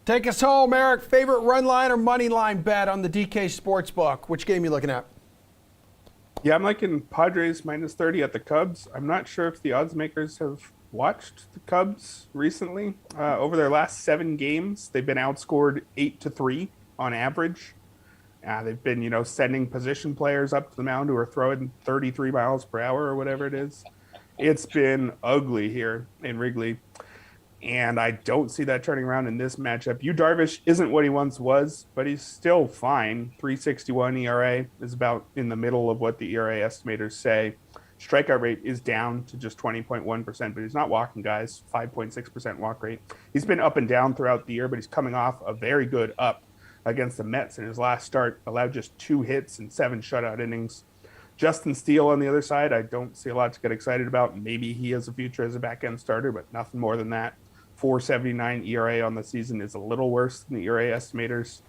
[SPEAKER 1] Take us home, Eric. Favorite run line or money line bet on the DK Sportsbook? Which game are you looking at?
[SPEAKER 6] Yeah, I'm liking Padres minus 30 at the Cubs. I'm not sure if the odds makers have watched the Cubs recently. Over their last 7 games, they've been outscored 8-3 on average. They've been, sending position players up to the mound who are throwing 33 miles per hour or whatever it is. It's been ugly here in Wrigley, and I don't see that turning around in this matchup. Yu Darvish isn't what he once was, but he's still fine. 3.61 ERA is about in the middle of what the ERA estimators say. Strikeout rate is down to just 20.1%, but he's not walking guys, 5.6% walk rate. He's been up and down throughout the year, but he's coming off a very good up against the Mets in his last start, allowed just 2 hits and 7 shutout innings. Justin Steele on the other side, I don't see a lot to get excited about. Maybe he has a future as a back-end starter, but nothing more than that. 4.79 ERA on the season is a little worse than the ERA estimators,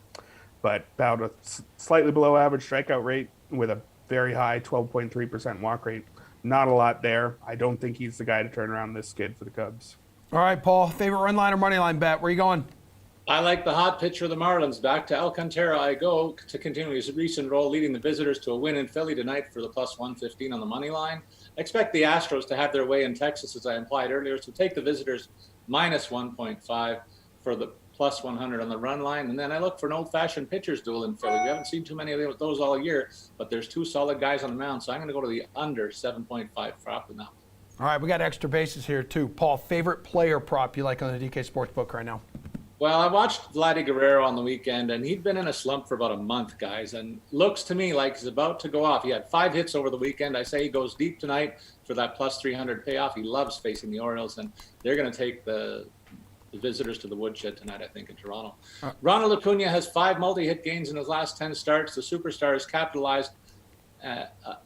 [SPEAKER 6] but about a slightly below average strikeout rate with a very high 12.3% walk rate. Not a lot there. I don't think he's the guy to turn around this skid for the Cubs.
[SPEAKER 1] All right, Paul. Favorite run line or money line bet? Where are you going?
[SPEAKER 5] I like the hot pitcher of the Marlins. Back to Alcantara I go to continue his recent role, leading the visitors to a win in Philly tonight for the plus 115 on the money line. I expect the Astros to have their way in Texas, as I implied earlier, so take the visitors minus 1.5 for the plus 100 on the run line. And then I look for an old-fashioned pitcher's duel in Philly. We haven't seen too many of those all year, but there's 2 solid guys on the mound, so I'm going to go to the under 7.5 prop in that one.
[SPEAKER 1] All right, we got extra bases here too. Paul, favorite player prop you like on the DK Sportsbook right now?
[SPEAKER 5] Well, I watched Vladdy Guerrero on the weekend, and he'd been in a slump for about a month, guys, and looks to me like he's about to go off. He had 5 hits over the weekend. I say he goes deep tonight for that plus 300 payoff. He loves facing the Orioles, and they're going to take the visitors to the woodshed tonight, I think, in Toronto. Ronald Acuna has 5 multi-hit gains in his last 10 starts. The superstar has capitalized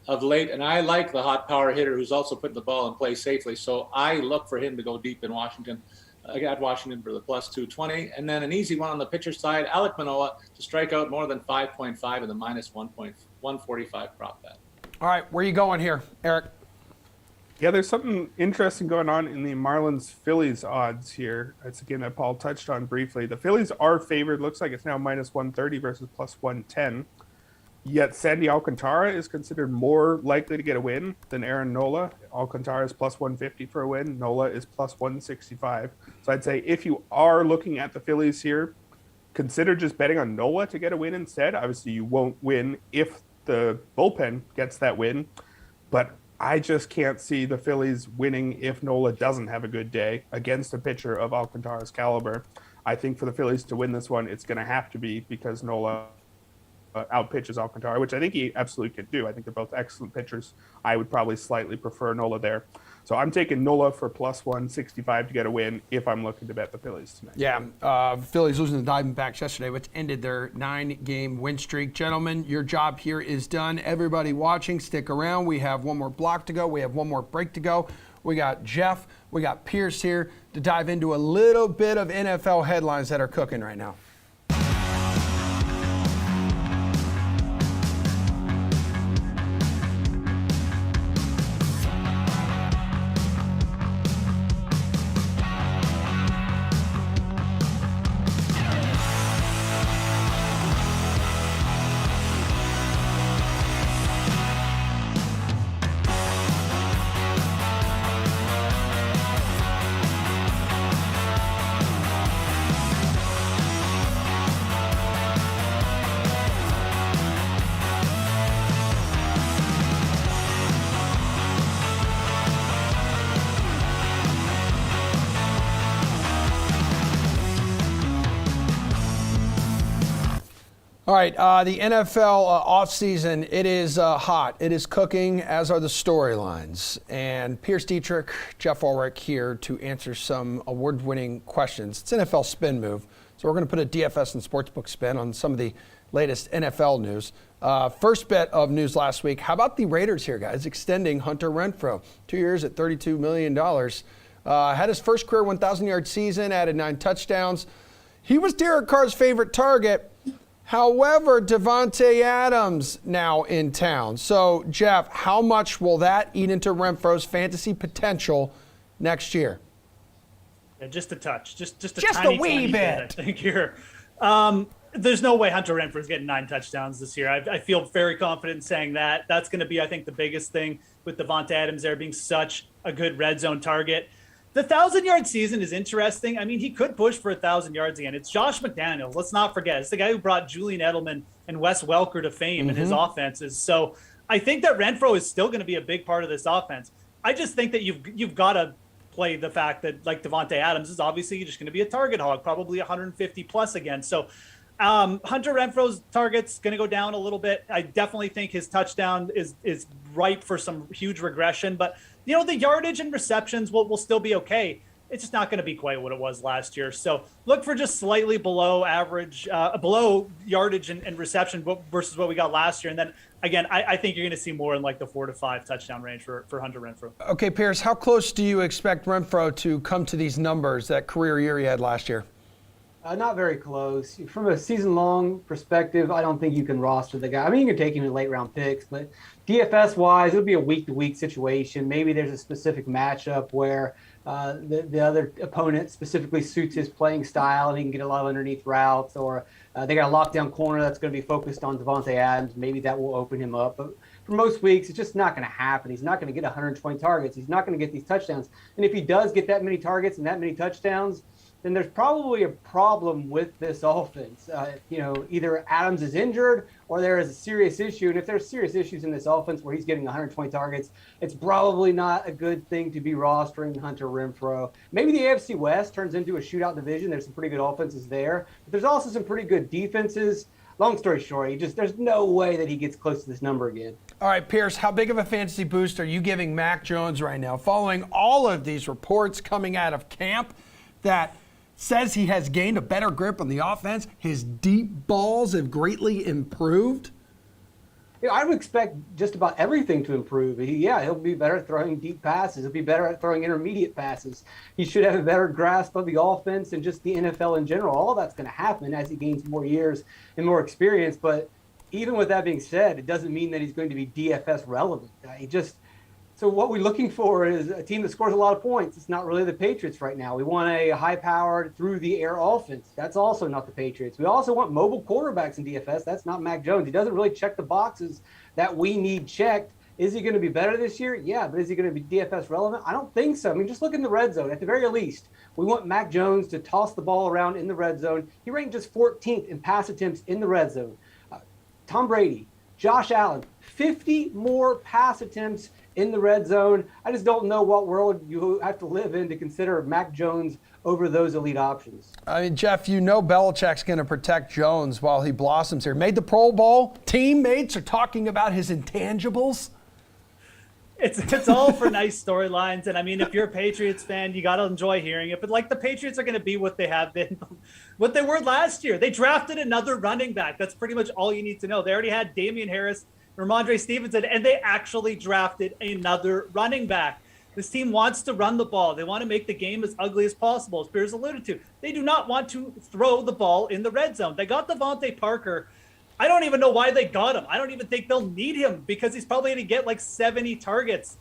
[SPEAKER 5] of late, and I like the hot power hitter who's also putting the ball in play safely, so I look for him to go deep in Washington. I got Washington for the plus 220. And then an easy one on the pitcher side, Alec Manoa to strike out more than 5.5 in the minus 1.145 prop bet.
[SPEAKER 1] All right, where are you going here, Eric?
[SPEAKER 6] Yeah, there's something interesting going on in the Marlins-Phillies odds here. That's a game that Paul touched on briefly. The Phillies are favored. Looks like it's now minus 130 versus plus 110. Yet Sandi Alcantara is considered more likely to get a win than Aaron Nola. Alcantara is plus 150 for a win. Nola is plus 165. So I'd say if you are looking at the Phillies here, consider just betting on Nola to get a win instead. Obviously, you won't win if the bullpen gets that win. But I just can't see the Phillies winning if Nola doesn't have a good day against a pitcher of Alcantara's caliber. I think for the Phillies to win this one, it's going to have to be because Nola outpitches Alcantara, which I think he absolutely could do. I think they're both excellent pitchers. I would probably slightly prefer Nola there. So I'm taking Nola for plus 165 to get a win if I'm looking to bet the Phillies tonight.
[SPEAKER 1] Yeah, Phillies losing the Diamondbacks yesterday, which ended their 9-game win streak. Gentlemen, your job here is done. Everybody watching, stick around. We have one more block to go. We have one more break to go. We got Jeff, we got Pierce here to dive into a little bit of NFL headlines that are cooking right now. All right, the NFL offseason, it is hot. It is cooking, as are the storylines. And Pierce Dietrich, Jeff Ulrich here to answer some award-winning questions. It's NFL spin move. So we're going to put a DFS and sportsbook spin on some of the latest NFL news. First bit of news last week. How about the Raiders here, guys, extending Hunter Renfrow? 2 years at $32 million. Had his first career 1,000-yard season, added 9 touchdowns. He was Derek Carr's favorite target. However, Davante Adams now in town. So, Jeff, how much will that eat into Renfro's fantasy potential next year?
[SPEAKER 3] Yeah, just a touch, just
[SPEAKER 1] a wee bit.
[SPEAKER 3] I think here. There's no way Hunter Renfro's getting 9 touchdowns this year. I feel very confident in saying that. That's going to be, I think, the biggest thing with Davante Adams there being such a good red zone target. The 1,000-yard season is interesting. I mean, he could push for 1,000 yards again. It's Josh McDaniels. Let's not forget. It's the guy who brought Julian Edelman and Wes Welker to fame in his offenses. So I think that Renfrow is still going to be a big part of this offense. I just think that you've got to play the fact that, like, Davante Adams is obviously just going to be a target hog, probably 150 plus again. So Hunter Renfro's target's going to go down a little bit. I definitely think his touchdown is ripe for some huge regression. But, you know, the yardage and receptions will still be okay. It's just not going to be quite what it was last year. So look for just slightly below average, below yardage and reception versus what we got last year. And then, again, I think you're going to see more in like the 4 to 5 touchdown range for Hunter Renfrow.
[SPEAKER 1] Okay, Pierce, how close do you expect Renfrow to come to these numbers, that career year he had last year?
[SPEAKER 7] Not very close. From a season-long perspective, I don't think you can roster the guy. I mean, you can take him in late-round picks, but DFS-wise, it'll be a week-to-week situation. Maybe there's a specific matchup where the other opponent specifically suits his playing style and he can get a lot of underneath routes, or they got a lockdown corner that's going to be focused on Davante Adams. Maybe that will open him up. But for most weeks, it's just not going to happen. He's not going to get 120 targets. He's not going to get these touchdowns. And if he does get that many targets and that many touchdowns, then there's probably a problem with this offense. Either Adams is injured or there is a serious issue. And if there's serious issues in this offense where he's getting 120 targets, it's probably not a good thing to be rostering Hunter Renfrow. Maybe the AFC West turns into a shootout division. There's some pretty good offenses there. But there's also some pretty good defenses. Long story short, there's no way that he gets close to this number again.
[SPEAKER 1] All right, Pierce, how big of a fantasy boost are you giving Mac Jones right now, following all of these reports coming out of camp that says he has gained a better grip on the offense? His deep balls have greatly improved.
[SPEAKER 7] I would expect just about everything to improve. He'll be better at throwing deep passes. He'll be better at throwing intermediate passes. He should have a better grasp of the offense and just the NFL in general. All that's going to happen as he gains more years and more experience. But even with that being said, it doesn't mean that he's going to be DFS relevant. So what we're looking for is a team that scores a lot of points. It's not really the Patriots right now. We want a high-powered, through-the-air offense. That's also not the Patriots. We also want mobile quarterbacks in DFS. That's not Mac Jones. He doesn't really check the boxes that we need checked. Is he going to be better this year? Yeah, but is he going to be DFS relevant? I don't think so. I mean, just look in the red zone. At the very least, we want Mac Jones to toss the ball around in the red zone. He ranked just 14th in pass attempts in the red zone. Tom Brady, Josh Allen, 50 more pass attempts in the red zone. I just don't know what world you have to live in to consider Mac Jones over those elite options.
[SPEAKER 1] I mean, Jeff, you know Belichick's going to protect Jones while he blossoms here. Made the Pro Bowl. Teammates are talking about his intangibles.
[SPEAKER 3] It's all for nice storylines. And I mean, if you're a Patriots fan, you got to enjoy hearing it. But like the Patriots are going to be what they have been, what they were last year. They drafted another running back. That's pretty much all you need to know. They already had Damian Harris, Ramondre Stevenson, and they actually drafted another running back. This team wants to run the ball. They want to make the game as ugly as possible, as Spears alluded to. They do not want to throw the ball in the red zone. They got Devontae Parker. I don't even know why they got him. I don't even think they'll need him because he's probably going to get like 70 targets.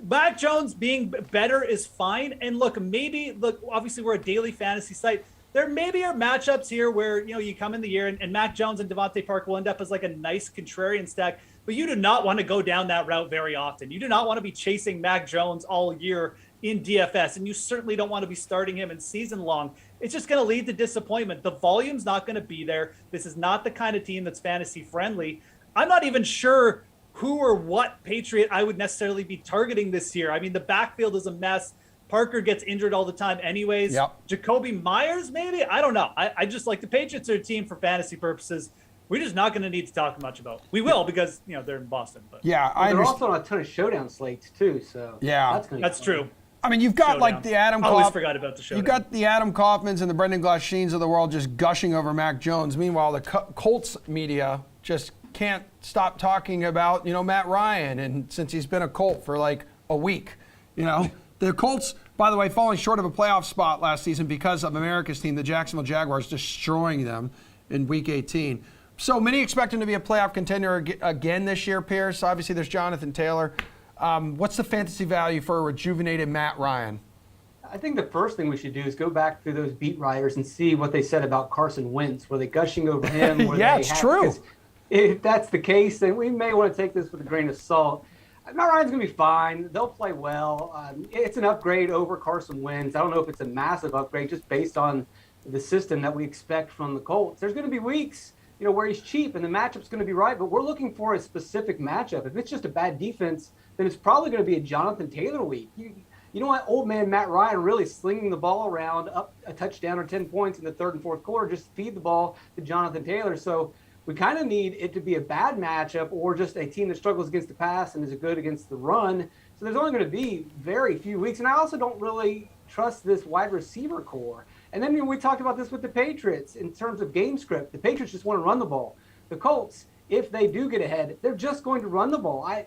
[SPEAKER 3] Mac Jones being better is fine. And look, obviously we're a daily fantasy site. There maybe are matchups here where, you come in the year and Mac Jones and Devontae Parker will end up as like a nice contrarian stack, but you do not want to go down that route very often. You do not want to be chasing Mac Jones all year in DFS, and you certainly don't want to be starting him in season long. It's just going to lead to disappointment. The volume's not going to be there. This is not the kind of team that's fantasy friendly. I'm not even sure who or what Patriot I would necessarily be targeting this year. I mean, the backfield is a mess. Parker gets injured all the time anyways.
[SPEAKER 1] Yep.
[SPEAKER 3] Jacoby Myers, maybe? I don't know. I just like the Patriots are a team for fantasy purposes. We're just not going to need to talk much about. We will because, they're in Boston. But
[SPEAKER 1] Yeah,
[SPEAKER 7] they're also on a ton of showdown slates too, so
[SPEAKER 1] Yeah.
[SPEAKER 3] that's true.
[SPEAKER 1] I mean, you've got
[SPEAKER 3] Showdown.
[SPEAKER 1] like the Adam
[SPEAKER 3] Always
[SPEAKER 1] Kaufman.
[SPEAKER 3] forgot about the showdown.
[SPEAKER 1] You've got the Adam Kaufmans and the Brendan Glasheens of the world just gushing over Mac Jones. Meanwhile, the Colts media just can't stop talking about, Matt Ryan, and since he's been a Colt for like a week, The Colts, by the way, falling short of a playoff spot last season because of America's team, the Jacksonville Jaguars, destroying them in Week 18. So many expect him to be a playoff contender again this year, Pierce. Obviously, there's Jonathan Taylor. What's the fantasy value for a rejuvenated Matt Ryan?
[SPEAKER 7] I think the first thing we should do is go back through those beat writers and see what they said about Carson Wentz. Were they gushing over him?
[SPEAKER 1] Yeah, it's true.
[SPEAKER 7] If that's the case, then we may want to take this with a grain of salt. Matt Ryan's going to be fine. They'll play well. It's an upgrade over Carson Wentz. I don't know if it's a massive upgrade just based on the system that we expect from the Colts. There's going to be weeks, where he's cheap and the matchup's going to be right, but we're looking for a specific matchup. If it's just a bad defense, then it's probably going to be a Jonathan Taylor week. You don't want old man Matt Ryan really slinging the ball around up a touchdown or 10 points in the third and fourth quarter. Just feed the ball to Jonathan Taylor. So we kind of need it to be a bad matchup or just a team that struggles against the pass and is good against the run. So there's only going to be very few weeks. And I also don't really trust this wide receiver core. And then we talked about this with the Patriots in terms of game script. The Patriots just want to run the ball. The Colts, if they do get ahead, they're just going to run the ball. I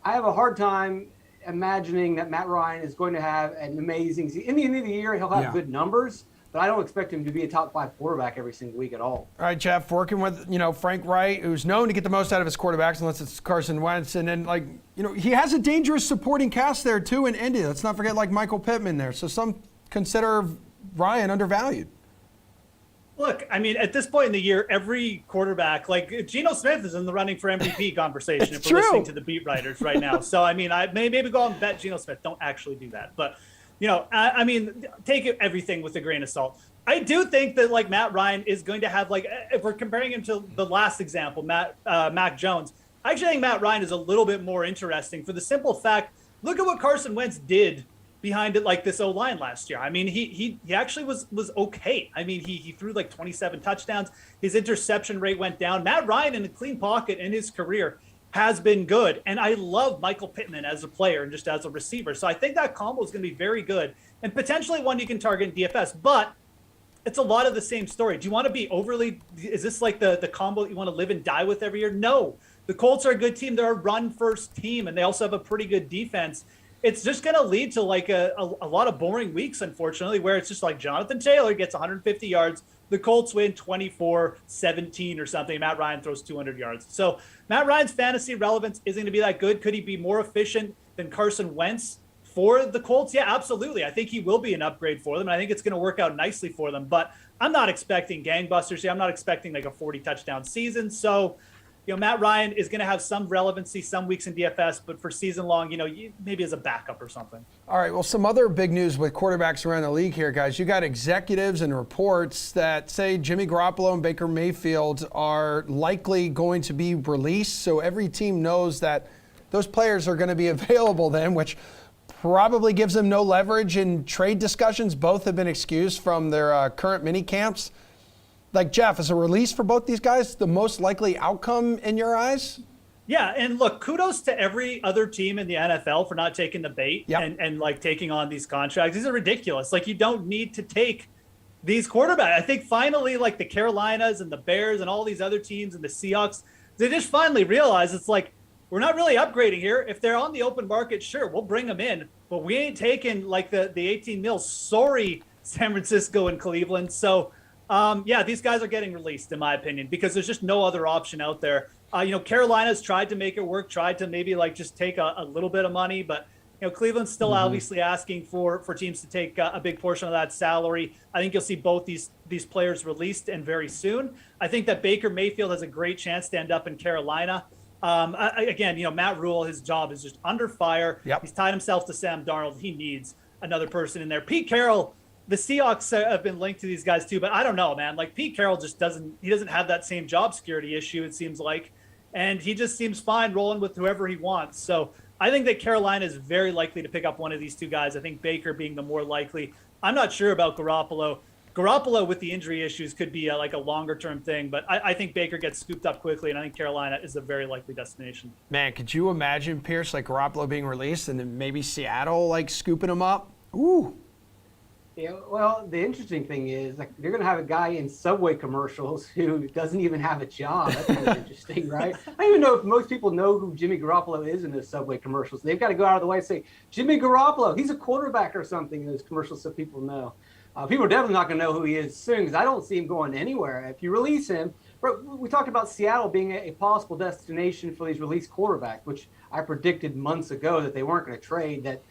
[SPEAKER 7] have a hard time imagining that Matt Ryan is going to have an amazing season. In the end of the year, he'll have good numbers, but I don't expect him to be a top 5 quarterback every single week at all.
[SPEAKER 1] All right, Jeff, working with, Frank Wright, who's known to get the most out of his quarterbacks, unless it's Carson Wentz. And then, he has a dangerous supporting cast there, too, in Indy. Let's not forget, Michael Pittman there. So some consider Ryan undervalued.
[SPEAKER 3] Look, I mean, at this point in the year, every quarterback, Geno Smith is in the running for MVP conversation if we're listening to the beat writers right now. So, I mean, I maybe go out and bet Geno Smith. Don't actually do that. But, I mean, take everything with a grain of salt. I do think that, Matt Ryan is going to have, if we're comparing him to the last example, Mac Jones, I actually think Matt Ryan is a little bit more interesting for the simple fact, look at what Carson Wentz did behind it, this O-line last year. I mean, he actually was okay. I mean, he threw 27 touchdowns. His interception rate went down. Matt Ryan in a clean pocket in his career has been good. And I love Michael Pittman as a player and just as a receiver. So I think that combo is going to be very good and potentially one you can target in DFS. But it's a lot of the same story. Do you want to be is this the combo that you want to live and die with every year? No. The Colts are a good team. They're a run-first team, and they also have a pretty good defense. It's just going to lead to a lot of boring weeks, unfortunately, where it's just Jonathan Taylor gets 150 yards. The Colts win 24-17 or something. Matt Ryan throws 200 yards. So Matt Ryan's fantasy relevance isn't going to be that good. Could he be more efficient than Carson Wentz for the Colts? Yeah, absolutely. I think he will be an upgrade for them, and I think it's going to work out nicely for them. But I'm not expecting gangbusters here. I'm not expecting a 40-touchdown season. So Matt Ryan is going to have some relevancy some weeks in DFS, but for season long, maybe as a backup or something.
[SPEAKER 1] All right, well, some other big news with quarterbacks around the league here, guys. You got executives and reports that say Jimmy Garoppolo and Baker Mayfield are likely going to be released, so every team knows that those players are going to be available then, which probably gives them no leverage in trade discussions. Both have been excused from their current mini camps. Like, Jeff, is a release for both these guys the most likely outcome in your eyes?
[SPEAKER 3] Yeah, and look, kudos to every other team in the NFL for not taking the bait and like taking on these contracts. These are ridiculous. Like, you don't need to take these quarterbacks. I think finally, like the Carolinas and the Bears and all these other teams and the Seahawks, they just finally realize it's like, we're not really upgrading here. If they're on the open market, sure, we'll bring them in, but we ain't taking like the 18 mil. Sorry, San Francisco and Cleveland. So, yeah, these guys are getting released, in my opinion, because there's just no other option out there. Carolina's tried to make it work, tried to maybe like just take a little bit of money, but Cleveland's still obviously asking for teams to take a big portion of that salary. I think you'll see both these players released and very soon. I think that Baker Mayfield has a great chance to end up in Carolina. Again, Matt Rule, his job is just under fire.
[SPEAKER 1] Yep.
[SPEAKER 3] He's tied himself to Sam Darnold. He needs another person in there. Pete Carroll, the Seahawks have been linked to these guys too, but I don't know, man. Like, Pete Carroll just doesn't have that same job security issue, it seems like. And he just seems fine rolling with whoever he wants. So I think that Carolina is very likely to pick up one of these two guys. I think Baker being the more likely. I'm not sure about Garoppolo. Garoppolo with the injury issues could be like a longer term thing, but I think Baker gets scooped up quickly, and I think Carolina is a very likely destination.
[SPEAKER 1] Man, could you imagine, Pierce, like Garoppolo being released and then maybe Seattle like scooping him up? Ooh.
[SPEAKER 7] Yeah, well, the interesting thing is, like, you're going to have a guy in Subway commercials who doesn't even have a job. That's kind of interesting, right? I don't even know if most people know who Jimmy Garoppolo is in those Subway commercials. They've got to go out of the way and say, Jimmy Garoppolo, he's a quarterback or something in those commercials so people know. People are definitely not going to know who he is soon because I don't see him going anywhere. If you release him, we talked about Seattle being a possible destination for these released quarterbacks, which I predicted months ago that they weren't going to trade, that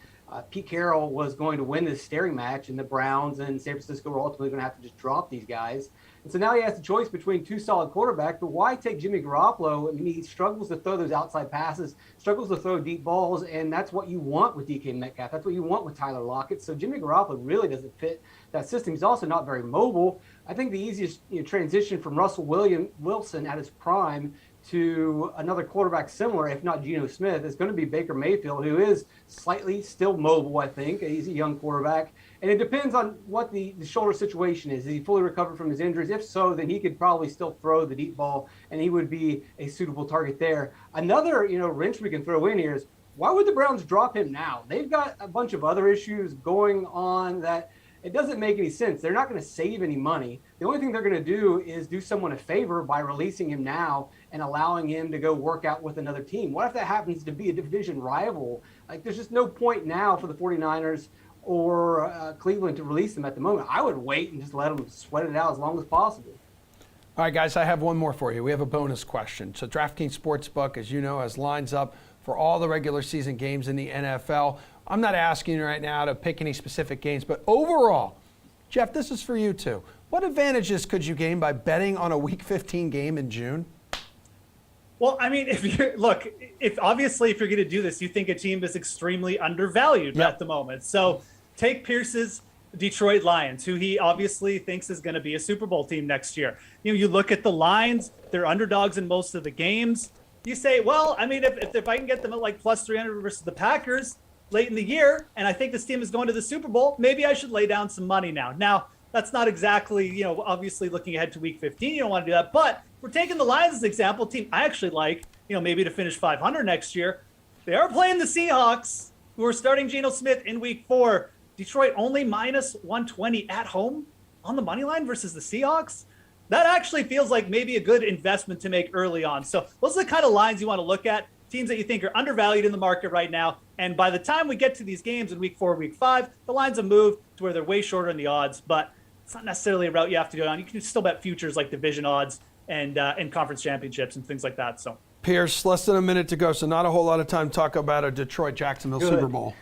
[SPEAKER 7] Pete Carroll was going to win this staring match, and the Browns and San Francisco were ultimately going to have to just drop these guys. And so now he has the choice between two solid quarterbacks, but why take Jimmy Garoppolo? I mean, he struggles to throw those outside passes, struggles to throw deep balls, and that's what you want with DK Metcalf. That's what you want with Tyler Lockett. So Jimmy Garoppolo really doesn't fit that system. He's also not very mobile. I think the easiest transition from Russell Wilson at his prime to another quarterback similar, if not Geno Smith, is going to be Baker Mayfield, who is slightly still mobile, I think. He's a young quarterback. And it depends on what the shoulder situation is. Is he fully recovered from his injuries? If so, then he could probably still throw the deep ball, and he would be a suitable target there. Another, wrench we can throw in here is, why would the Browns drop him now? They've got a bunch of other issues going on that it doesn't make any sense. They're not going to save any money. The only thing they're going to do is do someone a favor by releasing him now and allowing him to go work out with another team. What if that happens to be a division rival? Like, there's just no point now for the 49ers or Cleveland to release them at the moment. I would wait and just let them sweat it out as long as possible.
[SPEAKER 1] All right, guys, I have one more for you. We have a bonus question. So DraftKings Sportsbook, as you know, has lines up for all the regular season games in the NFL. I'm not asking you right now to pick any specific games, but overall, Jeff, this is for you too. What advantages could you gain by betting on a Week 15 game in June?
[SPEAKER 3] Well, I mean, if you're going to do this, you think a team is extremely undervalued at the moment. So take Pierce's Detroit Lions, who he obviously thinks is going to be a Super Bowl team next year. You look at the lines; they're underdogs in most of the games. You say, well, I mean, if I can get them at like plus 300 versus the Packers late in the year, and I think this team is going to the Super Bowl, maybe I should lay down some money now. Now, that's not exactly, obviously looking ahead to Week 15, you don't want to do that. But we're taking the Lions as an example, team I actually like, maybe to finish 500 next year. They are playing the Seahawks, who are starting Geno Smith in Week 4. Detroit only minus 120 at home on the money line versus the Seahawks. That actually feels like maybe a good investment to make early on. So those are the kind of lines you want to look at, teams that you think are undervalued in the market right now. And by the time we get to these games in Week 4, Week 5, the lines have moved to where they're way shorter in the odds, but it's not necessarily a route you have to go down. You can still bet futures like division odds and conference championships and things like that. So,
[SPEAKER 1] Pierce, less than a minute to go, so not a whole lot of time to talk about a Detroit-Jacksonville Super Bowl.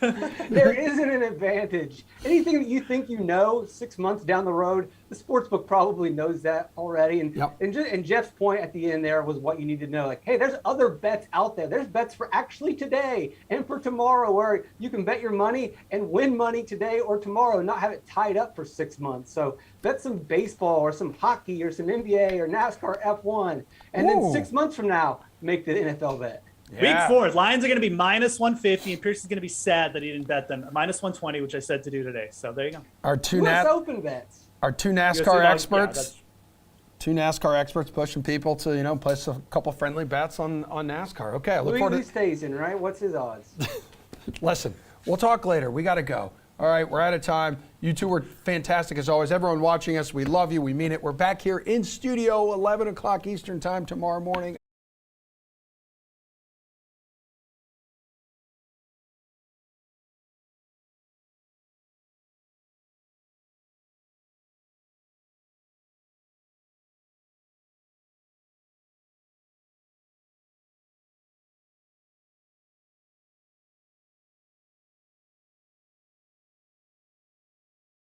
[SPEAKER 7] There isn't an advantage. Anything that you think 6 months down the road, the sportsbook probably knows that already. And Jeff's point at the end there was what you need to know. Like, hey, there's other bets out there. There's bets for actually today and for tomorrow where you can bet your money and win money today or tomorrow and not have it tied up for 6 months. So bet some baseball or some hockey or some NBA or NASCAR F1. And then 6 months from now, make the NFL bet.
[SPEAKER 1] Yeah.
[SPEAKER 3] Week 4, Lions are going to be minus 150, and Pierce is going to be sad that he didn't bet them. Minus 120, which I said to do today. So there you go.
[SPEAKER 1] Our two
[SPEAKER 7] US Open bets.
[SPEAKER 1] NASCAR
[SPEAKER 3] Yeah,
[SPEAKER 1] experts.
[SPEAKER 3] that's-
[SPEAKER 1] Two NASCAR experts pushing people to, place a couple friendly bets on NASCAR. Okay, I look
[SPEAKER 7] Louis
[SPEAKER 1] forward to
[SPEAKER 7] Oosthuizen, right? What's his odds?
[SPEAKER 1] Listen, we'll talk later. We got to go. All right, we're out of time. You two were fantastic as always. Everyone watching us, we love you. We mean it. We're back here in studio, 11 o'clock Eastern time tomorrow morning.